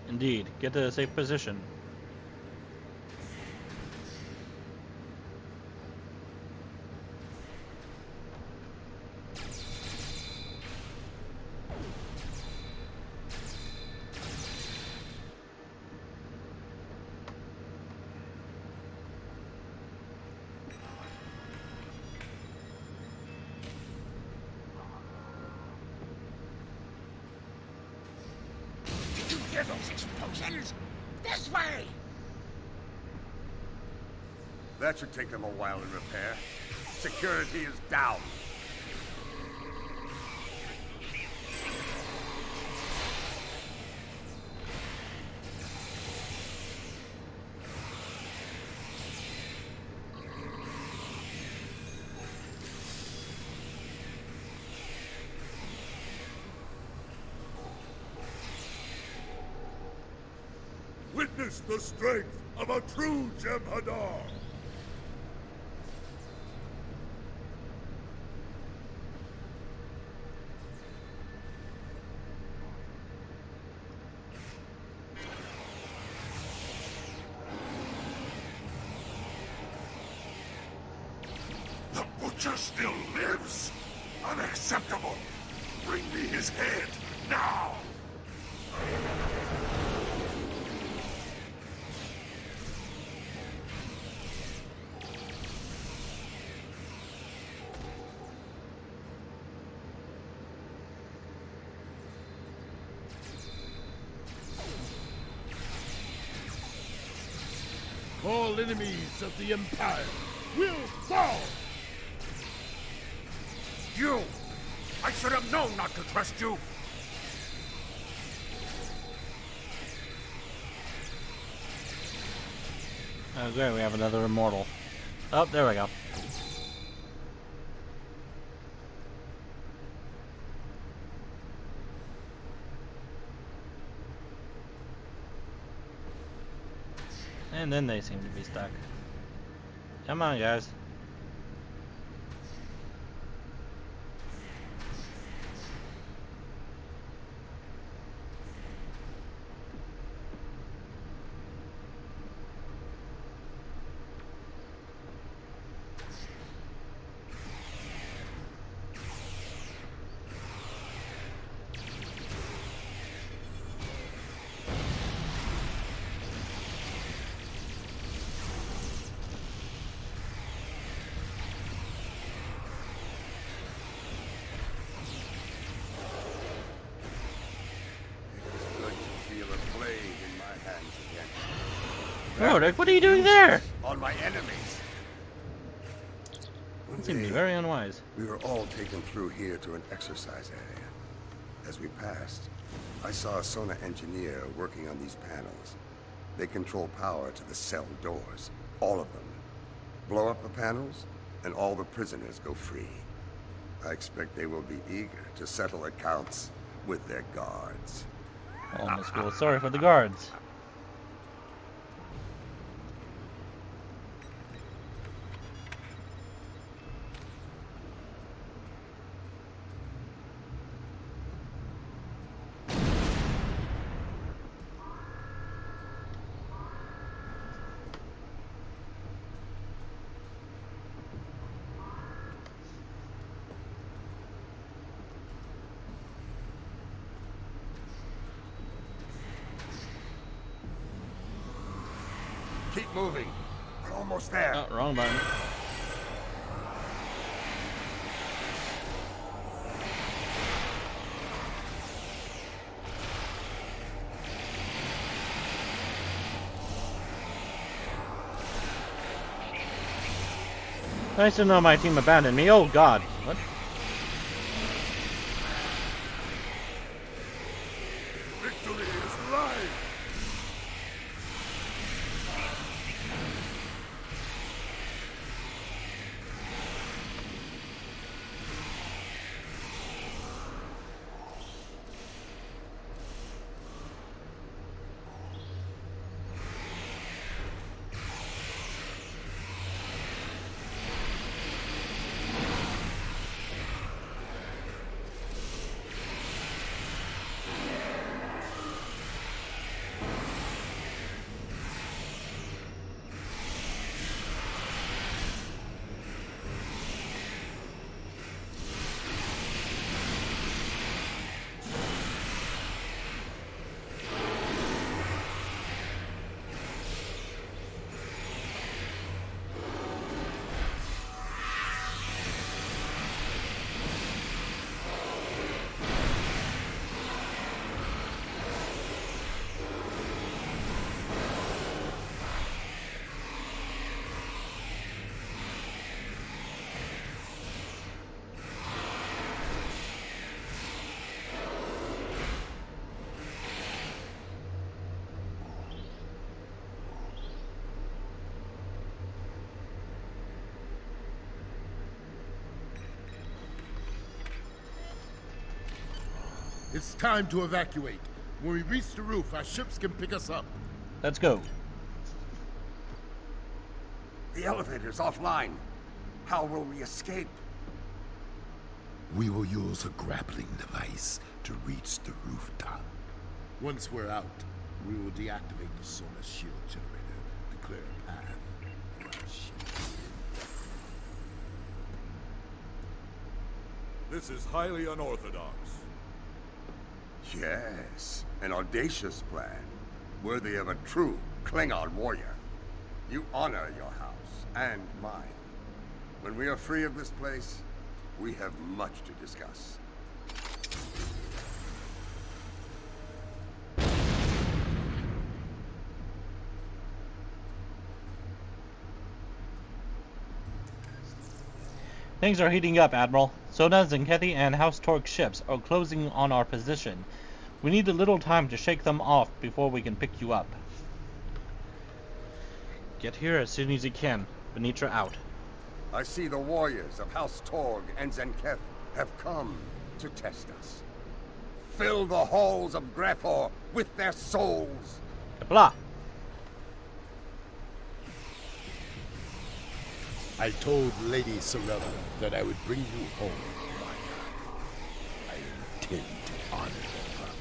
Indeed. Get to a safe position. Did you hear those explosions? This way! That should take them a while to repair. Security is down. Witness the strength of a true Jem'Hadar! The Butcher still lives? Unacceptable! Bring me his head, now! All enemies of the Empire will fall! You! I should have known not to trust you! Oh great, we have another immortal. Oh, there we go. And then they seem to be stuck. Come on, guys. Roderick, what are you doing there? On my enemies. That seemed to be very unwise. We were all taken through here to an exercise area. As we passed, I saw a Sona engineer working on these panels. They control power to the cell doors. All of them. Blow up the panels, and all the prisoners go free. I expect they will be eager to settle accounts with their guards. Almost feel sorry for the guards. Keep moving. We're almost there. Oh, wrong button. Nice to know my team abandoned me. Oh God. What? Victory is life! It's time to evacuate. When we reach the roof, our ships can pick us up. Let's go. The elevator's offline. How will we escape? We will use a grappling device to reach the rooftop. Once we're out, we will deactivate the sonar shield generator to clear a path for our ships. This is highly unorthodox. Yes, an audacious plan, worthy of a true Klingon warrior. You honor your house and mine. When we are free of this place, we have much to discuss. Things are heating up, Admiral. Sona, Zenkethi, and House Torque ships are closing on our position. We need a little time to shake them off before we can pick you up. Get here as soon as you can. Venetra out. I see the warriors of House Torg and Zenketh have come to test us. Fill the halls of Grethor with their souls. Blah. I told Lady Sorella that I would bring you home, Marta. I intend to honor that promise.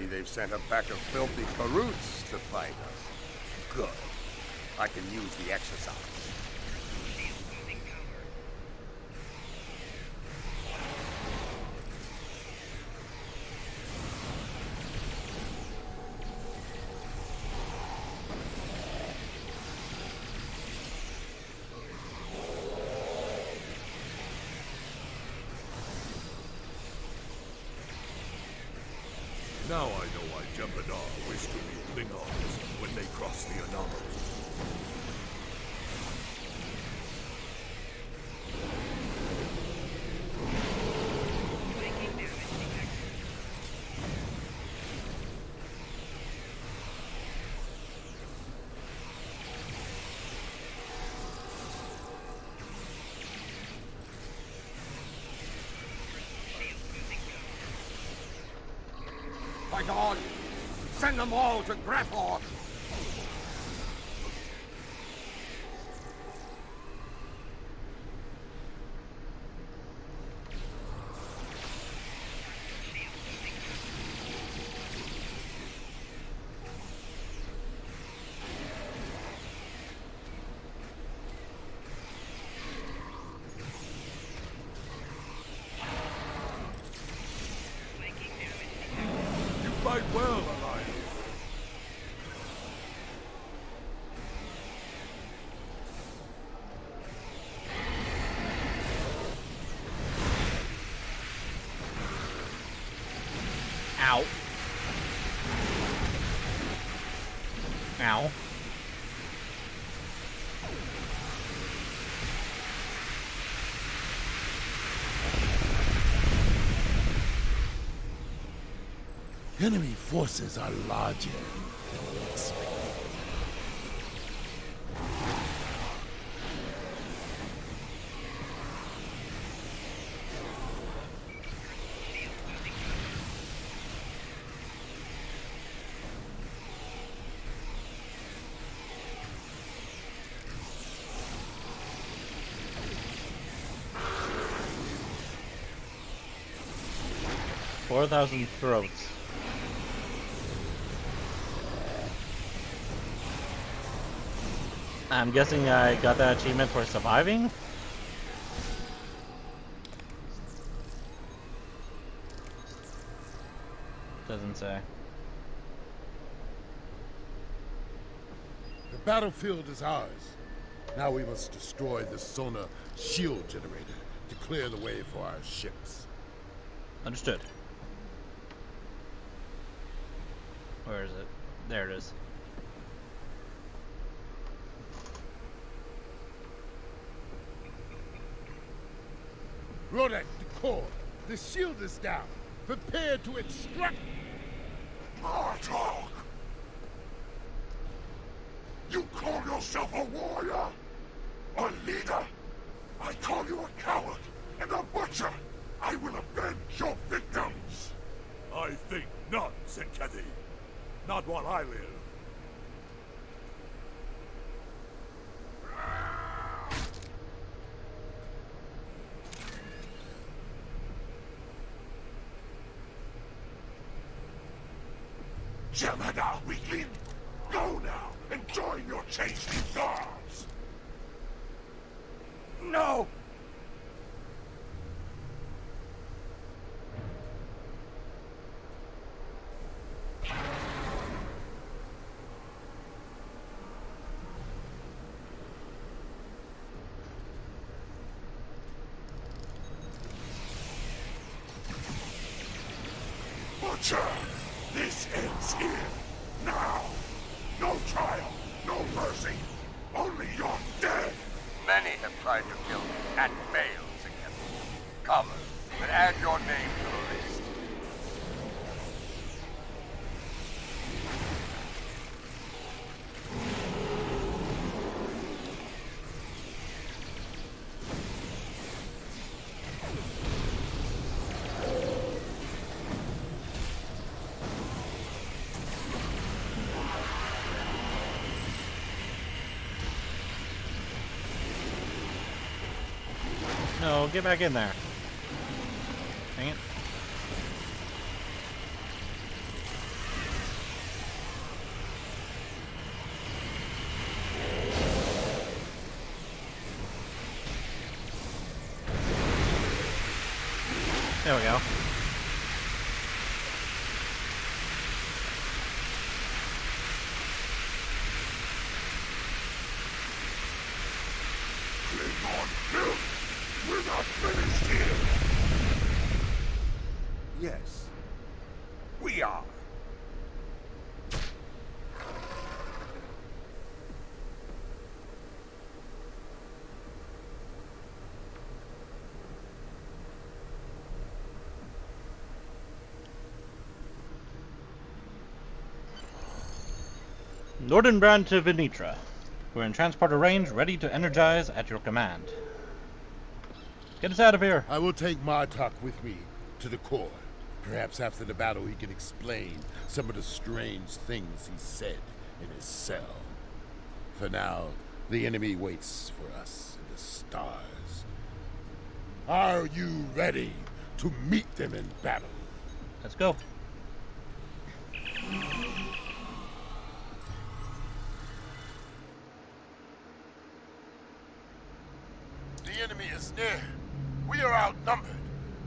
They've sent a pack of filthy Karoots to fight us. Good. I can use the exercise. Now I know why Jem'Hadar wished to meet Klingons when they crossed the anomaly. Fight on! Send them all to Grethor! Fight well, Alliance. Ow. Ow. Enemy forces are larger than we expected. $4,000 throats. I'm guessing I got that achievement for surviving? Doesn't say. The battlefield is ours. Now we must destroy the sonar shield generator to clear the way for our ships. Understood. Where is it? There it is. Rodek, the core. The shield is down. Prepare to extract... Martok! You call yourself a warrior? A leader? I call you a coward and a butcher! I will avenge your victims! I think not, Zenkethy. Not while I live. Gemada, weakling! Go now and join your changing gods! No! Butcher! This ends here! Now! No trial! No mercy! Only you're dead! Many have tried to kill me and failed, Zenkethy. Come, and add your name to the list. No, get back in there. Dang it. There we go. Klingon filth! We're not finished here! Yes, we are. Nordenbrand to Venitra. We're in transporter range, ready to energize at your command. Get us out of here. I will take Martok with me to the core. Perhaps after the battle he can explain some of the strange things he said in his cell. For now, the enemy waits for us in the stars. Are you ready to meet them in battle? Let's go. The enemy is near. We are outnumbered,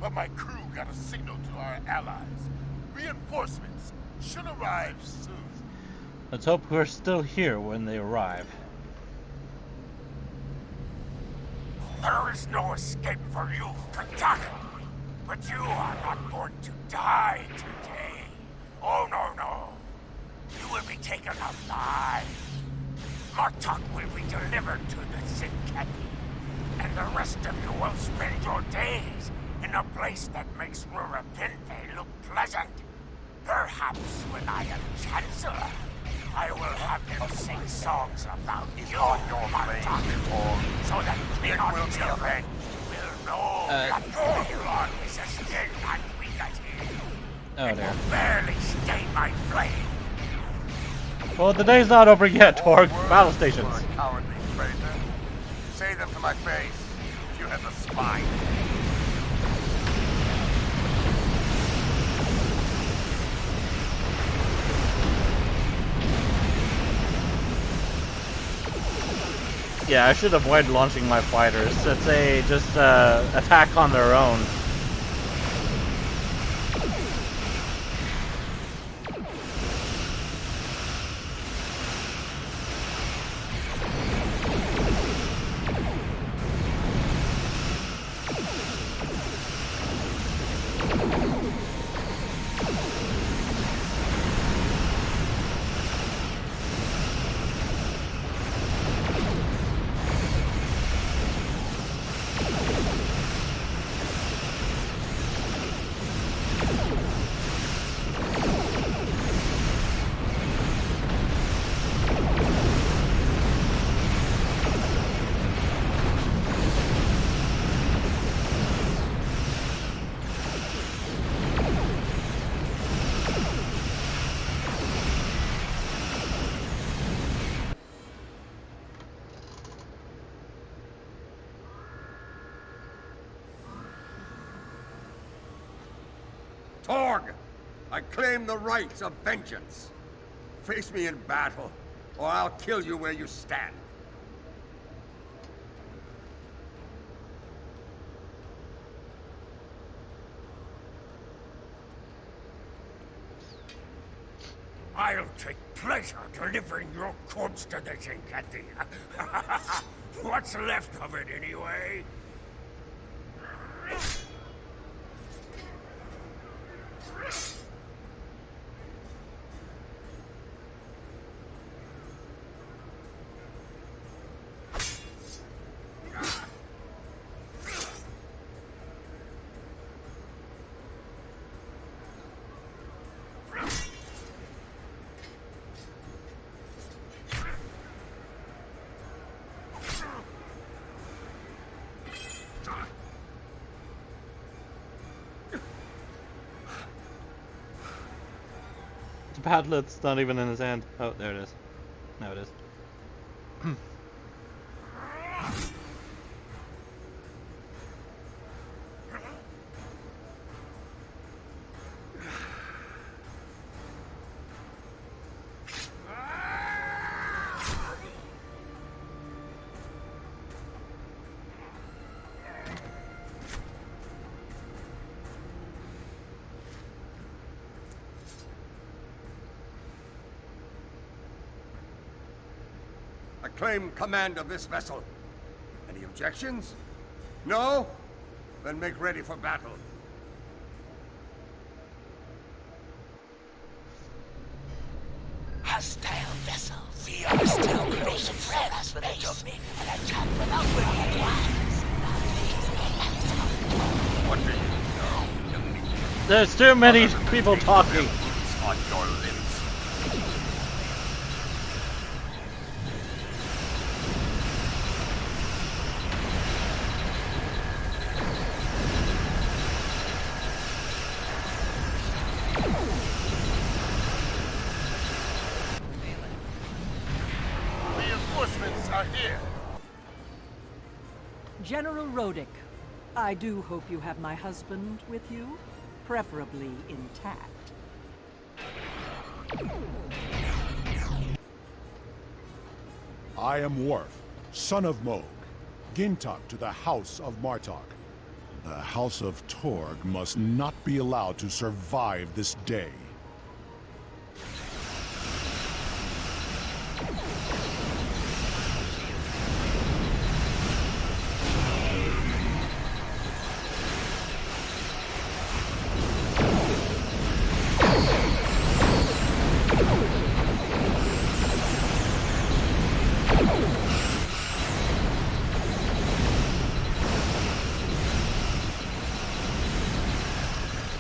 but my crew got a signal to our allies. Reinforcements should arrive soon. Let's hope we're still here when they arrive. There is no escape for you, Katak! But you are not going to die today. Oh, no. You will be taken alive. Martok will be delivered to the Zenkethy. And the rest of you will spend your days in a place that makes Rurapente look pleasant. Perhaps when I am Chancellor, I will have them sing songs about you, Martok, so that Klingon children will know that Byrnjolf is a still and weak at him. Oh dear. Will barely stay my flame. Well, the day's not over yet, Torg. Battle stations. You're a cowardly traitor. Say them to my face if you have the spine. Yeah, I should avoid launching my fighters. It's a just attack on their own. Torg! I claim the rights of vengeance. Face me in battle, or I'll kill you where you stand. I'll take pleasure delivering your corpse to the Zinkati. What's left of it, anyway? The padlet's not even in his hand. Oh, there it is. Now it is. I claim command of this vessel. Any objections? No? Then make ready for battle. Hostile vessel. We are still close friends with a domain and attack without winning advance. What do you know? There's too many people talking. On your lips. Reinforcements are here. General Rodick, I do hope you have my husband with you, preferably intact. I am Worf, son of Moog, Gintok to the House of Martok. The House of Torg must not be allowed to survive this day.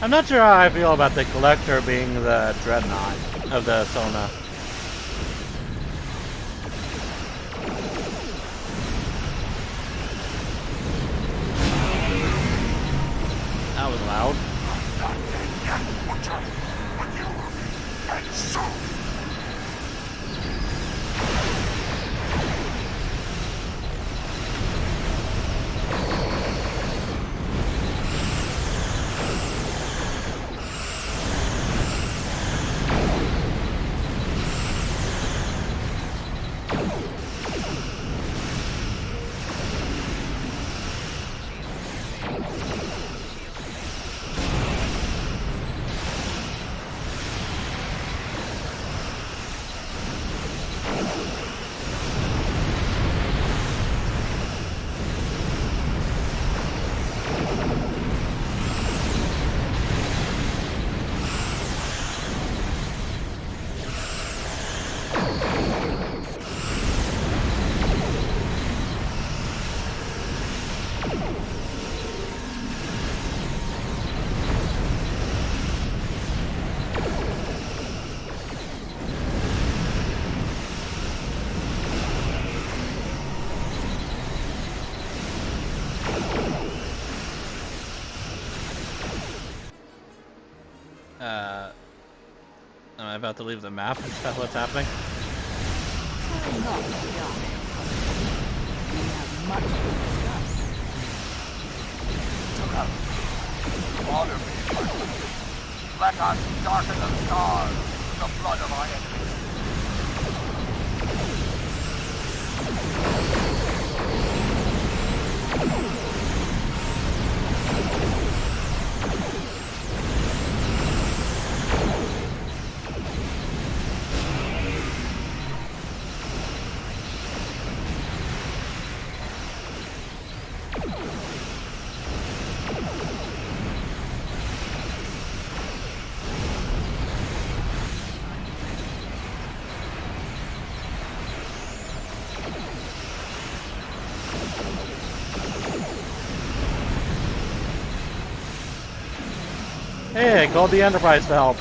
I'm not sure how I feel about the Collector being the Dreadnought of the Sona. That was loud. Am I about to leave the map? Is that what's happening? Not young. We have much to discuss. Honor me. Let us darken the stars with the blood of our enemies. Hey, I called the Enterprise to help.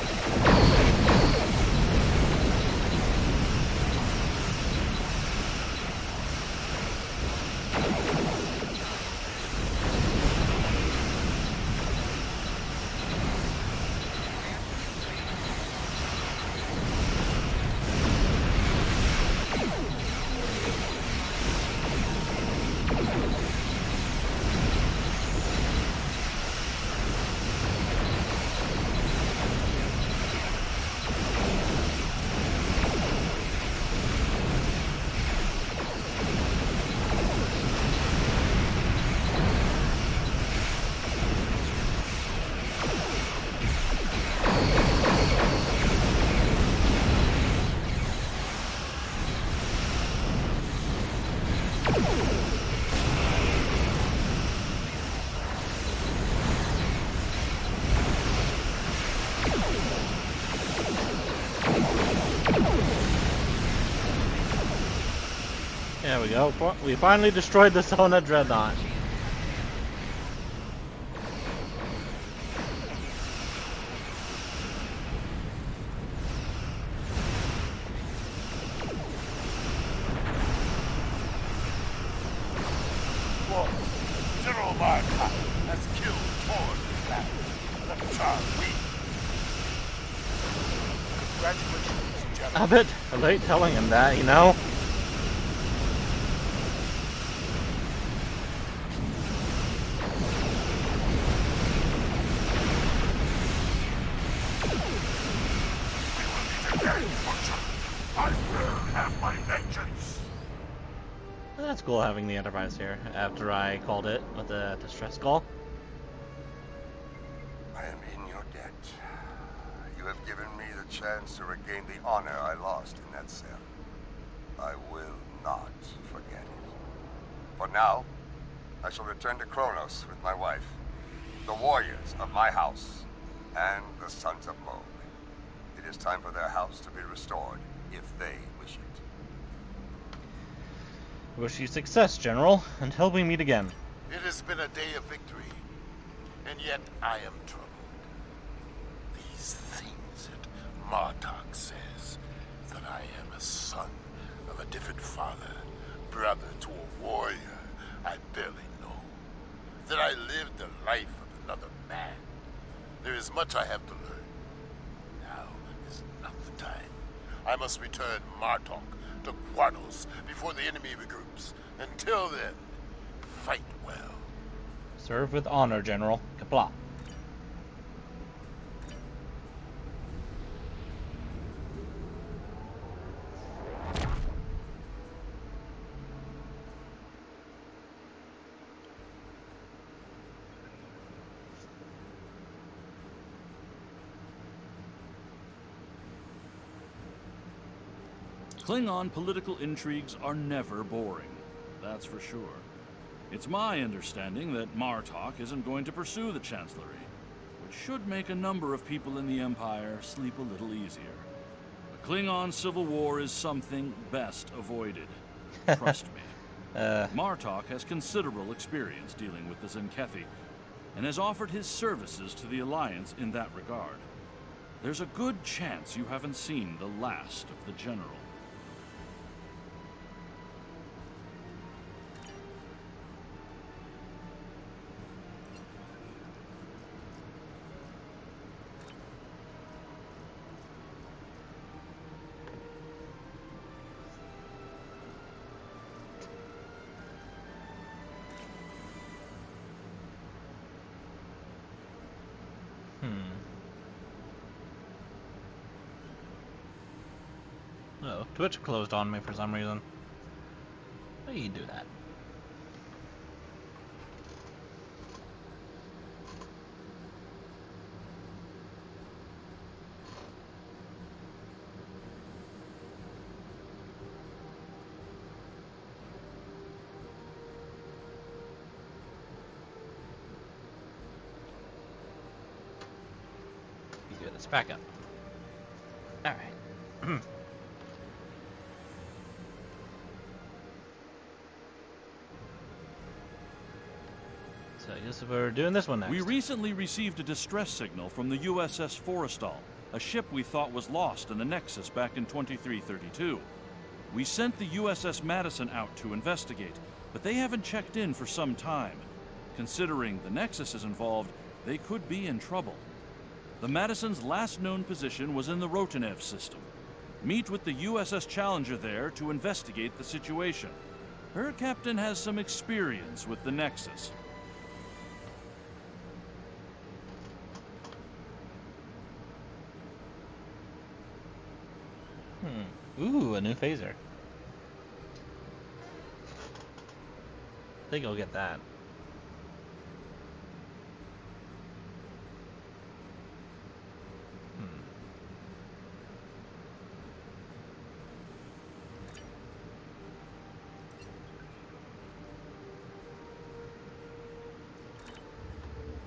There we go. We finally destroyed the Sona Dreadnought. Whoa. General Martok has killed Torg in battle. The Char win. Congratulations, General. A bit late telling him that, you know? I will have my vengeance. That's cool having the Enterprise here after I called it with the distress call. I am in your debt. You have given me the chance to regain the honor I lost in that cell. I will not forget it. For now, I shall return to Kronos with my wife, the warriors of my house, and the Sons of Moog. It is time for their house to be restored, if they wish it. Wish you success, General, until we meet again. It has been a day of victory, and yet I am troubled. These things that Martok says, that I am a son of a different father, brother to a warrior I barely know, that I lived the life of another man. There is much I have to learn. Now is not the time. I must return Martok to Quartos before the enemy regroups. Until then, fight well. Serve with honor, General. Kapla. Klingon political intrigues are never boring, that's for sure. It's my understanding that Martok isn't going to pursue the Chancellery, which should make a number of people in the Empire sleep a little easier. A Klingon civil war is something best avoided. Trust me. Martok has considerable experience dealing with the Zenkethi, and has offered his services to the Alliance in that regard. There's a good chance you haven't seen the last of the General. Uh-oh. Twitch closed on me for some reason. Why do you do that? You do this back up. Alright. So I guess we're doing this one next. We recently received a distress signal from the USS Forrestal, a ship we thought was lost in the Nexus back in 2332. We sent the USS Madison out to investigate, but they haven't checked in for some time. Considering the Nexus is involved, they could be in trouble. The Madison's last known position was in the Rotanev system. Meet with the USS Challenger there to investigate the situation. Her captain has some experience with the Nexus. Ooh, a new phaser. I think I'll get that.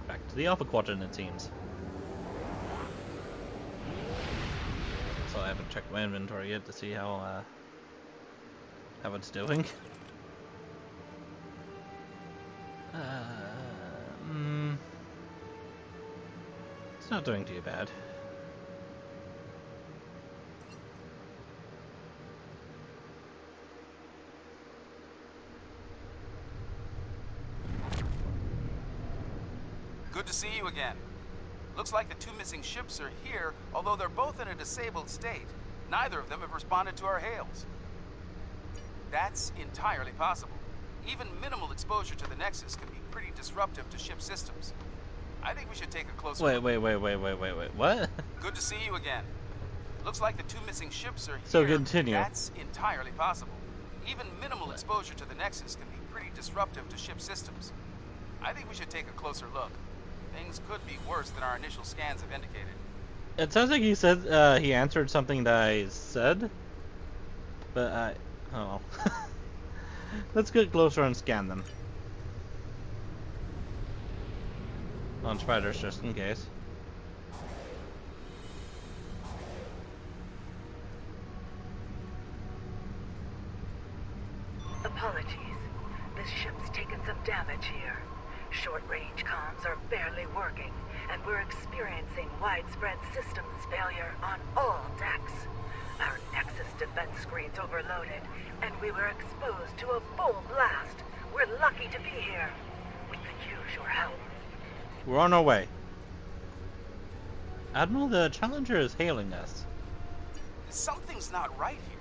Back to the Alpha Quadrant, it seems. So I haven't checked my inventory yet to see how it's doing. It's not doing too bad. Good to see you again. Looks like the two missing ships are here, although they're both in a disabled state. Neither of them have responded to our hails. That's entirely possible. Even minimal exposure to the Nexus can be pretty disruptive to ship systems. I think we should take a closer look. Wait, what? Good to see you again. Looks like the two missing ships are here. So continue. That's entirely possible. Even minimal exposure to the Nexus can be pretty disruptive to ship systems. I think we should take a closer look. Things could be worse than our initial scans have indicated. It sounds like he said he answered something that I said, but I don't know. Let's get closer and scan them. On spiders, just in case. Apologies. This ship's taken some damage here. Short-range comms are barely working, and we're experiencing widespread systems failure on all decks. Our Nexus defense screen's overloaded, and we were exposed to a full blast. We're lucky to be here. We could use your help. We're on our way. Admiral, the Challenger is hailing us. Something's not right here.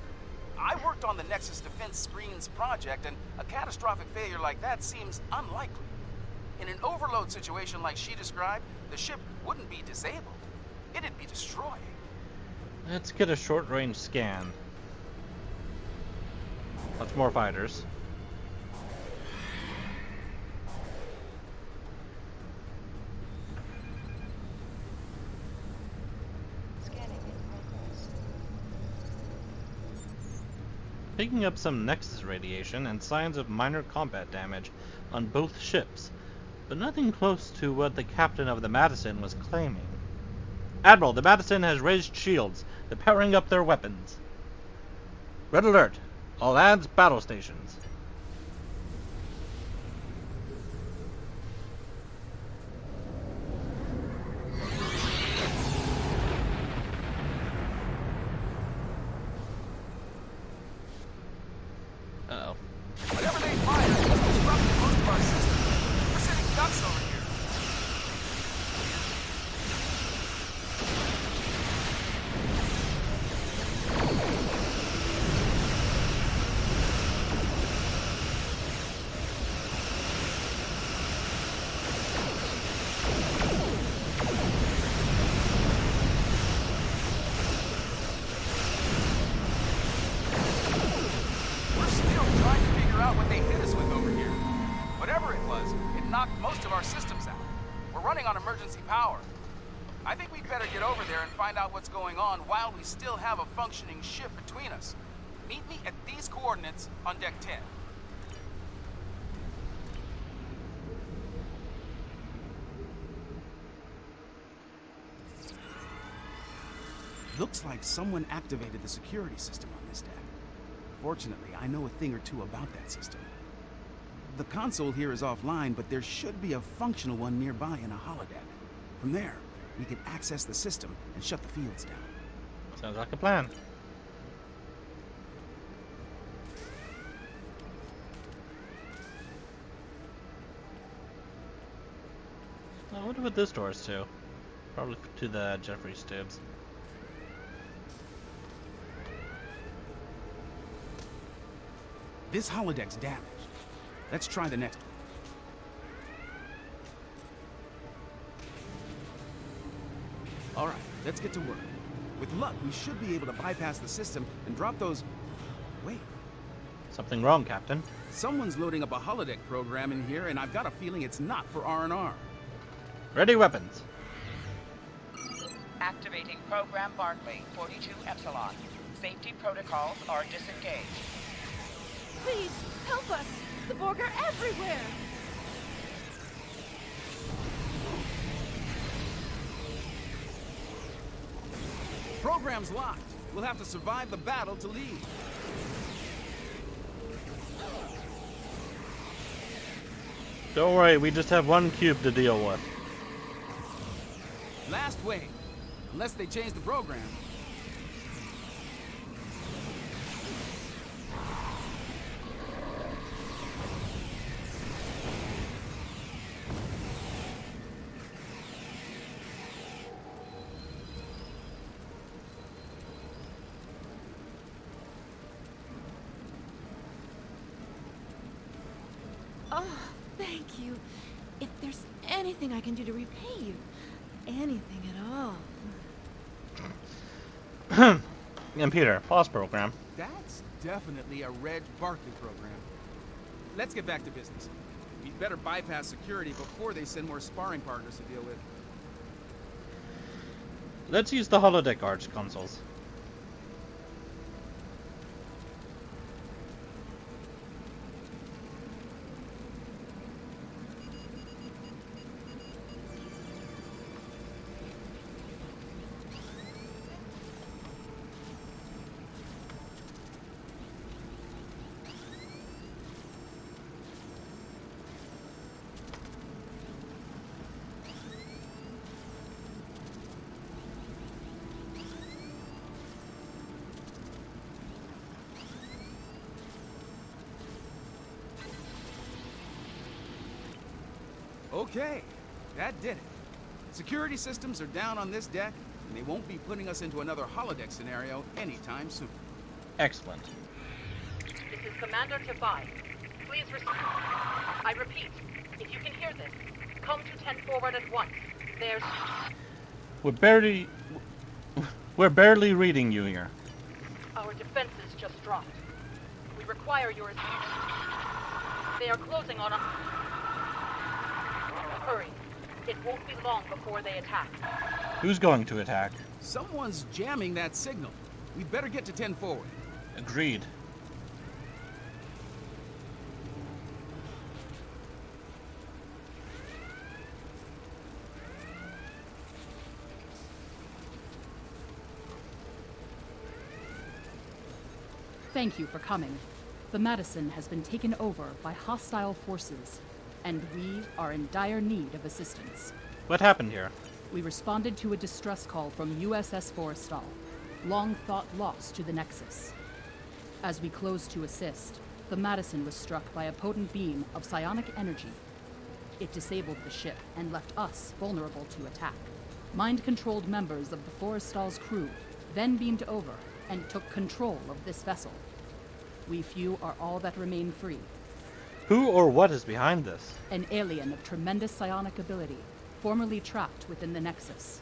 I worked on the Nexus Defense Screens project, and a catastrophic failure like that seems unlikely. In an overload situation like she described, the ship wouldn't be disabled. It'd be destroyed. Let's get a short-range scan. Lots more fighters. Picking up some Nexus radiation and signs of minor combat damage on both ships, but nothing close to what the captain of the Madison was claiming. Admiral, the Madison has raised shields. They're powering up their weapons. Red alert. All hands, battle stations. Uh-oh. Whatever they fire is disrupting most of our system. We're sitting ducks over here. out what they hit us with over here. Whatever it was, it knocked most of our systems out. We're running on emergency power. I think we'd better get over there and find out what's going on while we still have a functioning ship between us. Meet me at these coordinates on Deck 10. Looks like someone activated the security system on this deck. Fortunately, I know a thing or two about that system. The console here is offline, but there should be a functional one nearby in a holodeck. From there, we can access the system and shut the fields down. Sounds like a plan. I wonder what this door is to. Probably to the Jeffrey's tubes. This holodeck's damaged. Let's try the next one. Alright, let's get to work. With luck, we should be able to bypass the system and drop those... Wait. Something wrong, Captain. Someone's loading up a holodeck program in here, and I've got a feeling it's not for R&R. Ready weapons. Activating Program Barclay, 42 Epsilon. Safety protocols are disengaged. Please, help us! The Borg are everywhere! Program's locked. We'll have to survive the battle to leave. Don't worry, we just have one cube to deal with. Last wave. Unless they change the program. Oh, thank you. If there's anything I can do to repay you, anything at all. And Peter, pause program. That's definitely a Reg Barkley program. Let's get back to business. We'd better bypass security before they send more sparring partners to deal with. Let's use the holodeck arch consoles. Okay, that did it. Security systems are down on this deck, and they won't be putting us into another holodeck scenario anytime soon. Excellent. This is Commander Tafai. Please receive. I repeat, if you can hear this, come to 10 forward at once. There's... We're barely reading you here. Our defenses just dropped. We require your... They are closing on us. Hurry. It won't be long before they attack. Who's going to attack? Someone's jamming that signal. We'd better get to 10 forward. Agreed. Thank you for coming. The Madison has been taken over by hostile forces, and we are in dire need of assistance. What happened here? We responded to a distress call from USS Forrestal, long thought lost to the Nexus. As we closed to assist, the Madison was struck by a potent beam of psionic energy. It disabled the ship and left us vulnerable to attack. Mind-controlled members of the Forrestal's crew then beamed over and took control of this vessel. We few are all that remain free. Who or what is behind this? An alien of tremendous psionic ability, formerly trapped within the Nexus.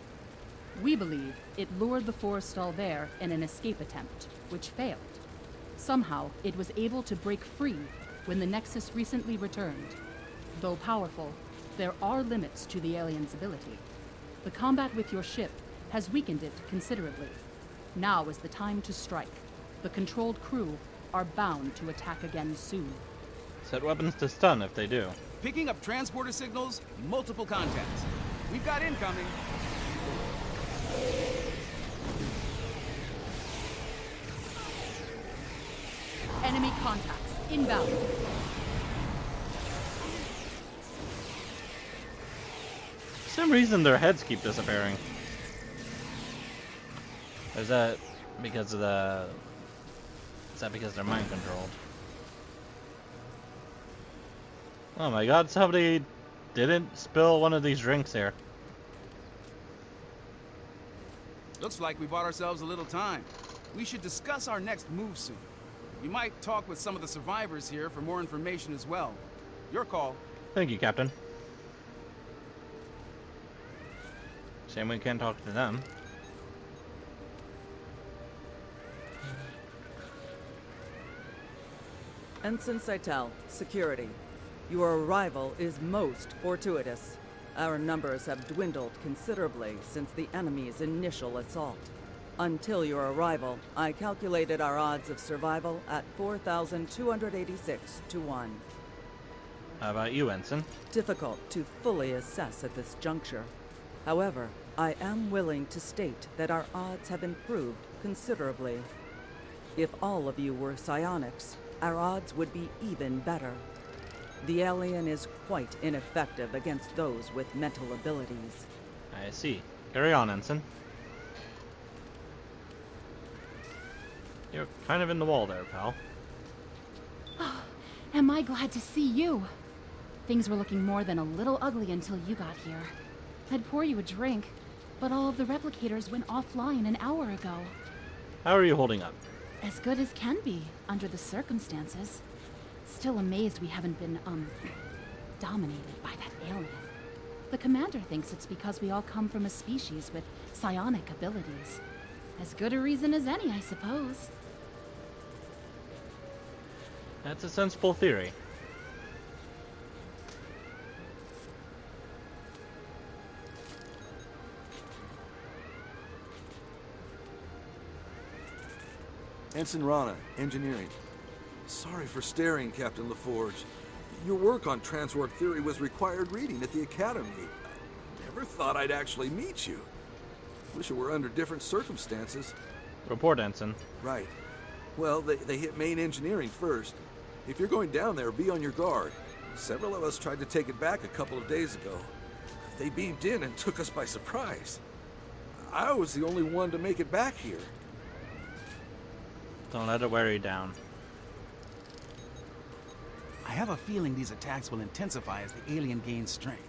We believe it lured the Forrestal there in an escape attempt, which failed. Somehow, it was able to break free when the Nexus recently returned. Though powerful, there are limits to the alien's ability. The combat with your ship has weakened it considerably. Now is the time to strike. The controlled crew are bound to attack again soon. Set weapons to stun if they do. Picking up transporter signals, multiple contacts. We've got incoming. Enemy contacts inbound. For some reason their heads keep disappearing. Is that because of the... Is that because they're mind controlled? Oh my god, somebody didn't spill one of these drinks here. Looks like we bought ourselves a little time. We should discuss our next move soon. You might talk with some of the survivors here for more information as well. Your call. Thank you, Captain. Shame we can't talk to them. Ensign Seitel, security. Your arrival is most fortuitous. Our numbers have dwindled considerably since the enemy's initial assault. Until your arrival, I calculated our odds of survival at 4,286 to 1. How about you, Ensign? Difficult to fully assess at this juncture. However, I am willing to state that our odds have improved considerably. If all of you were psionics, our odds would be even better. The alien is quite ineffective against those with mental abilities. I see. Carry on, Ensign. You're kind of in the wall there, pal. Oh, am I glad to see you. Things were looking more than a little ugly until you got here. I'd pour you a drink, but all of the replicators went offline an hour ago. How are you holding up? As good as can be, under the circumstances. Still amazed we haven't been, dominated by that alien. The commander thinks it's because we all come from a species with psionic abilities. As good a reason as any, I suppose. That's a sensible theory. Ensign Rana, engineering. Sorry for staring, Captain LaForge. Your work on transwarp theory was required reading at the Academy. I never thought I'd actually meet you. Wish it were under different circumstances. Report, Ensign. Right. Well, they hit main engineering first. If you're going down there, be on your guard. Several of us tried to take it back a couple of days ago. They beamed in and took us by surprise. I was the only one to make it back here. Don't let it wear you down. I have a feeling these attacks will intensify as the alien gains strength.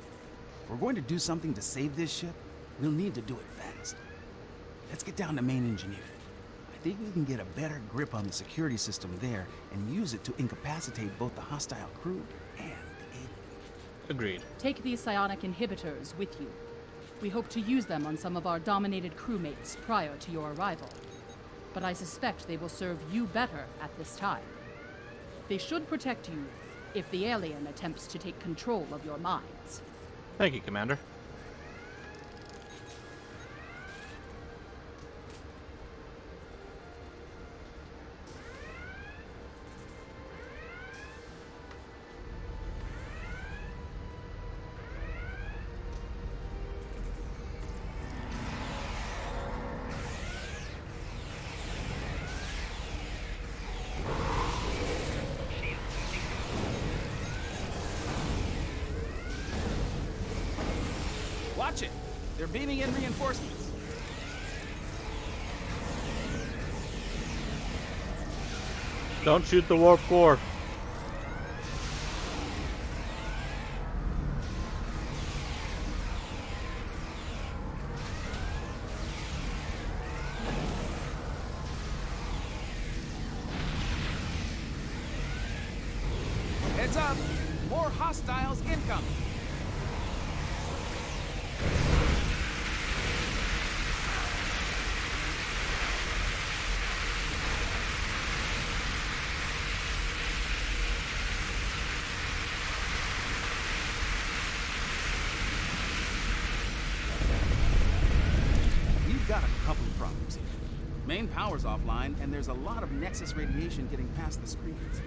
If we're going to do something to save this ship, we'll need to do it fast. Let's get down to main engineering. I think we can get a better grip on the security system there and use it to incapacitate both the hostile crew and the alien. Agreed. Take these psionic inhibitors with you. We hope to use them on some of our dominated crewmates prior to your arrival. But I suspect they will serve you better at this time. They should protect you if the alien attempts to take control of your minds. Thank you, Commander. Watch it! They're beaming in reinforcements. Don't shoot the warp core. Heads up! More hostiles incoming! Main power's offline, and there's a lot of Nexus radiation getting past the screens.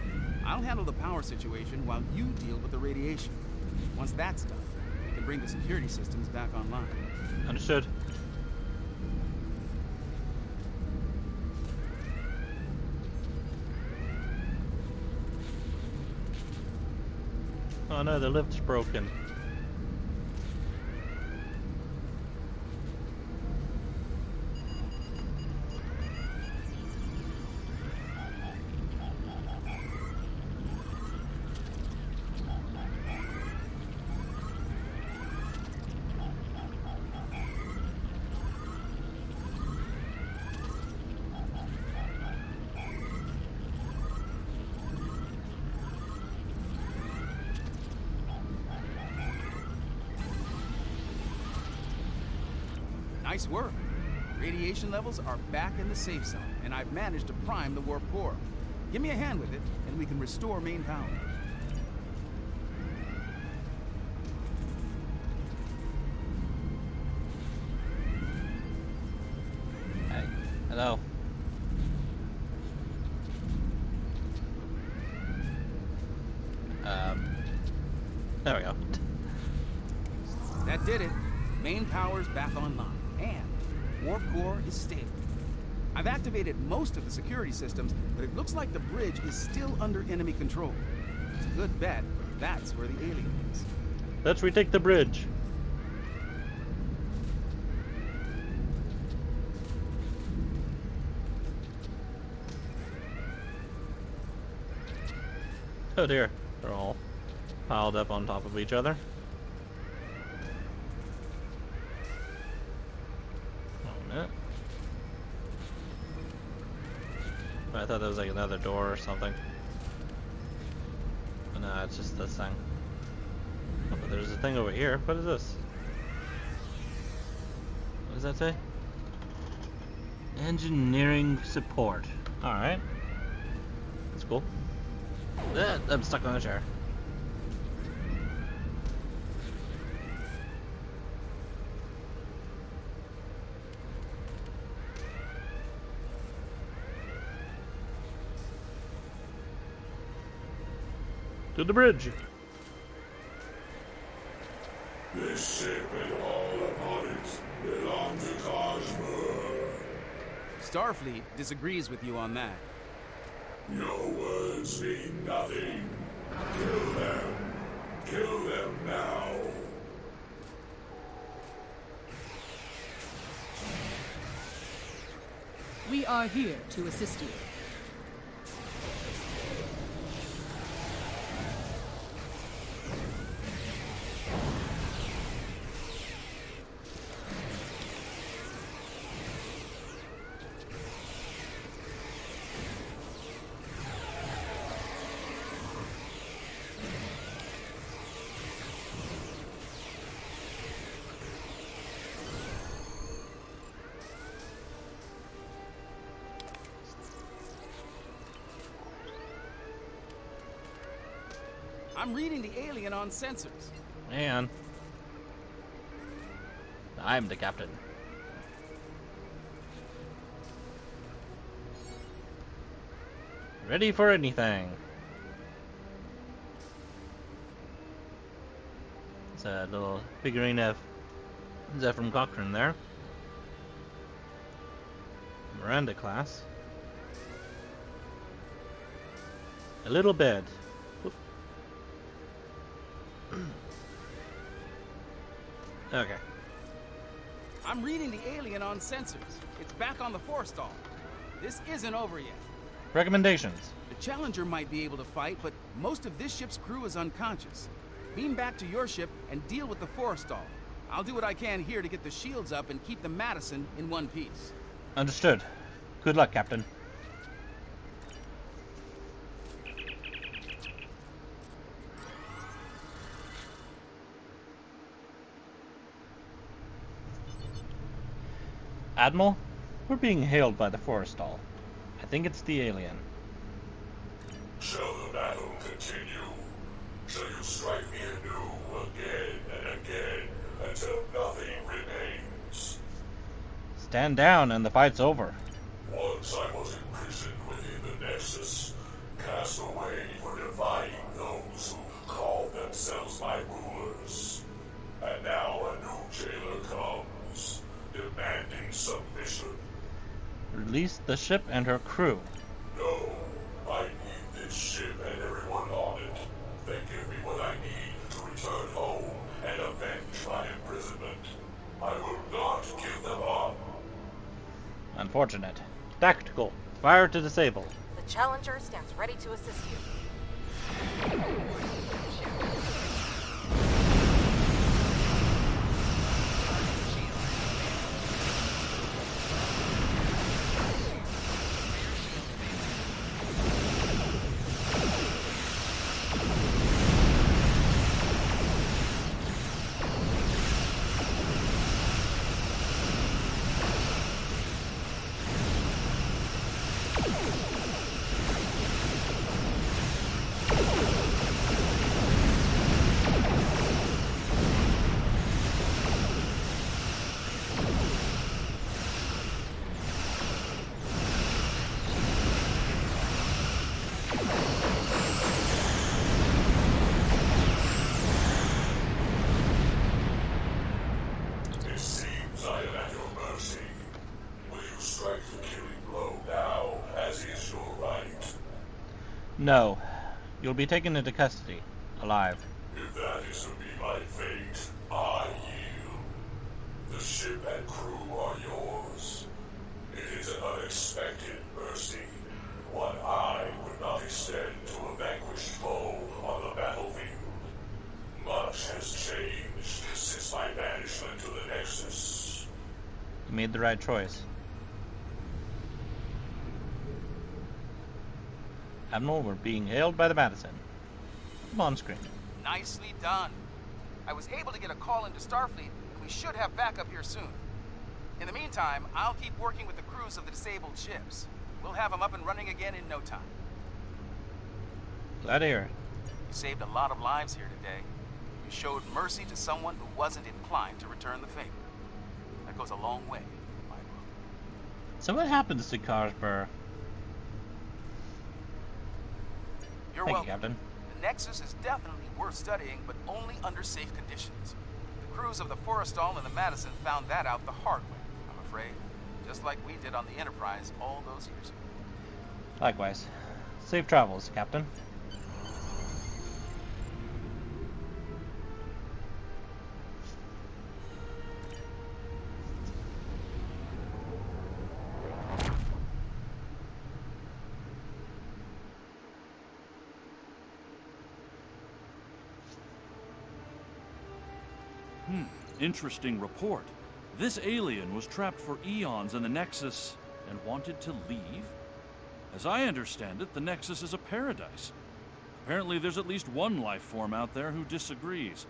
I'll handle the power situation while you deal with the radiation. Once that's done, we can bring the security systems back online. Understood. Oh no, the lift's broken. Nice work. Radiation levels are back in the safe zone, and I've managed to prime the warp core. Give me a hand with it, and we can restore main power. Hey, hello. There we go. That did it. Main power's back online, and warp core is stable. I've activated most of the security systems, but it looks like the bridge is still under enemy control. It's a good bet that's where the alien is. Let's retake the bridge. Oh dear, they're all piled up on top of each other. I thought that was like another door or something. But no, it's just this thing. Oh, but there's a thing over here. What is this? What does that say? Engineering support. Alright. That's cool. I'm stuck on a chair. To the bridge. This ship and all upon it belong to Cosmo. Starfleet disagrees with you on that. Your words mean nothing. Kill them. Kill them now. We are here to assist you. I'm reading the alien on sensors. And I'm the captain. Ready for anything. It's a little figurine of Zephram Cochrane there. Miranda class. A little bed. Okay. I'm reading the alien on sensors. It's back on the forestall. This isn't over yet. Recommendations. The Challenger might be able to fight, but most of this ship's crew is unconscious. Beam back to your ship and deal with the forestall. I'll do what I can here to get the shields up and keep the Madison in one piece. Understood. Good luck, Captain. Admiral, we're being hailed by the forestall. I think it's the alien. Shall the battle continue? Shall you strike me anew again and again until nothing remains? Stand down and the fight's over. Release the ship and her crew. No, I need this ship and everyone on it. They give me what I need to return home and avenge my imprisonment. I will not give them up. Unfortunate. Tactical. Fire to disable. The Challenger stands ready to assist you. No. You'll be taken into custody. Alive. If that is to be my fate, I yield. The ship and crew are yours. It is an unexpected mercy, one I would not extend to a vanquished foe on the battlefield. Much has changed since my banishment to the Nexus. You made the right choice. Admiral, we're being hailed by the Madison. Come on screen. Nicely done. I was able to get a call into Starfleet, and we should have backup here soon. In the meantime, I'll keep working with the crews of the disabled ships. We'll have them up and running again in no time. Glad to hear it. You saved a lot of lives here today. You showed mercy to someone who wasn't inclined to return the favor. That goes a long way in my book. So what happens to Carsburr? You're Thank welcome. you, Captain. The Nexus is definitely worth studying, but only under safe conditions. The crews of the Forrestal and the Madison found that out the hard way, I'm afraid. Just like we did on the Enterprise all those years ago. Likewise. Safe travels, Captain. Interesting report. This alien was trapped for eons in the Nexus and wanted to leave? As I understand it, the Nexus is a paradise. Apparently there's at least one life form out there who disagrees.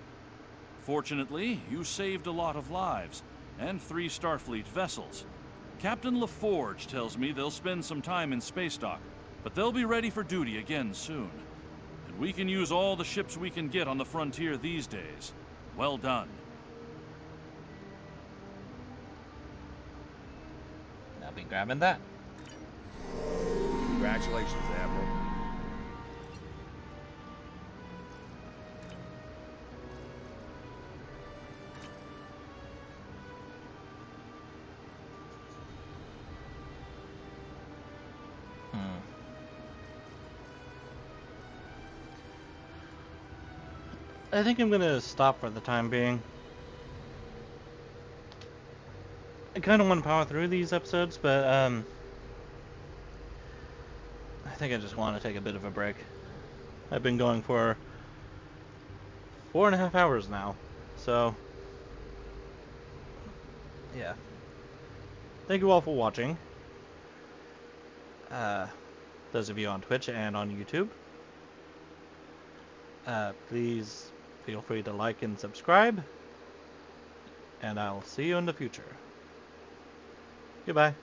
Fortunately, you saved a lot of lives, and 3 Starfleet vessels. Captain LaForge tells me they'll spend some time in space dock, but they'll be ready for duty again soon. And we can use all the ships we can get on the frontier these days. Well done. I'll be grabbing that. Congratulations, Admiral. I think I'm gonna stop for the time being. I kind of want to power through these episodes, but I think I just want to take a bit of a break. I've been going for 4.5 hours now, so yeah. Thank you all for watching. Those of you on Twitch and on YouTube. Please feel free to like and subscribe, and I'll see you in the future. Goodbye.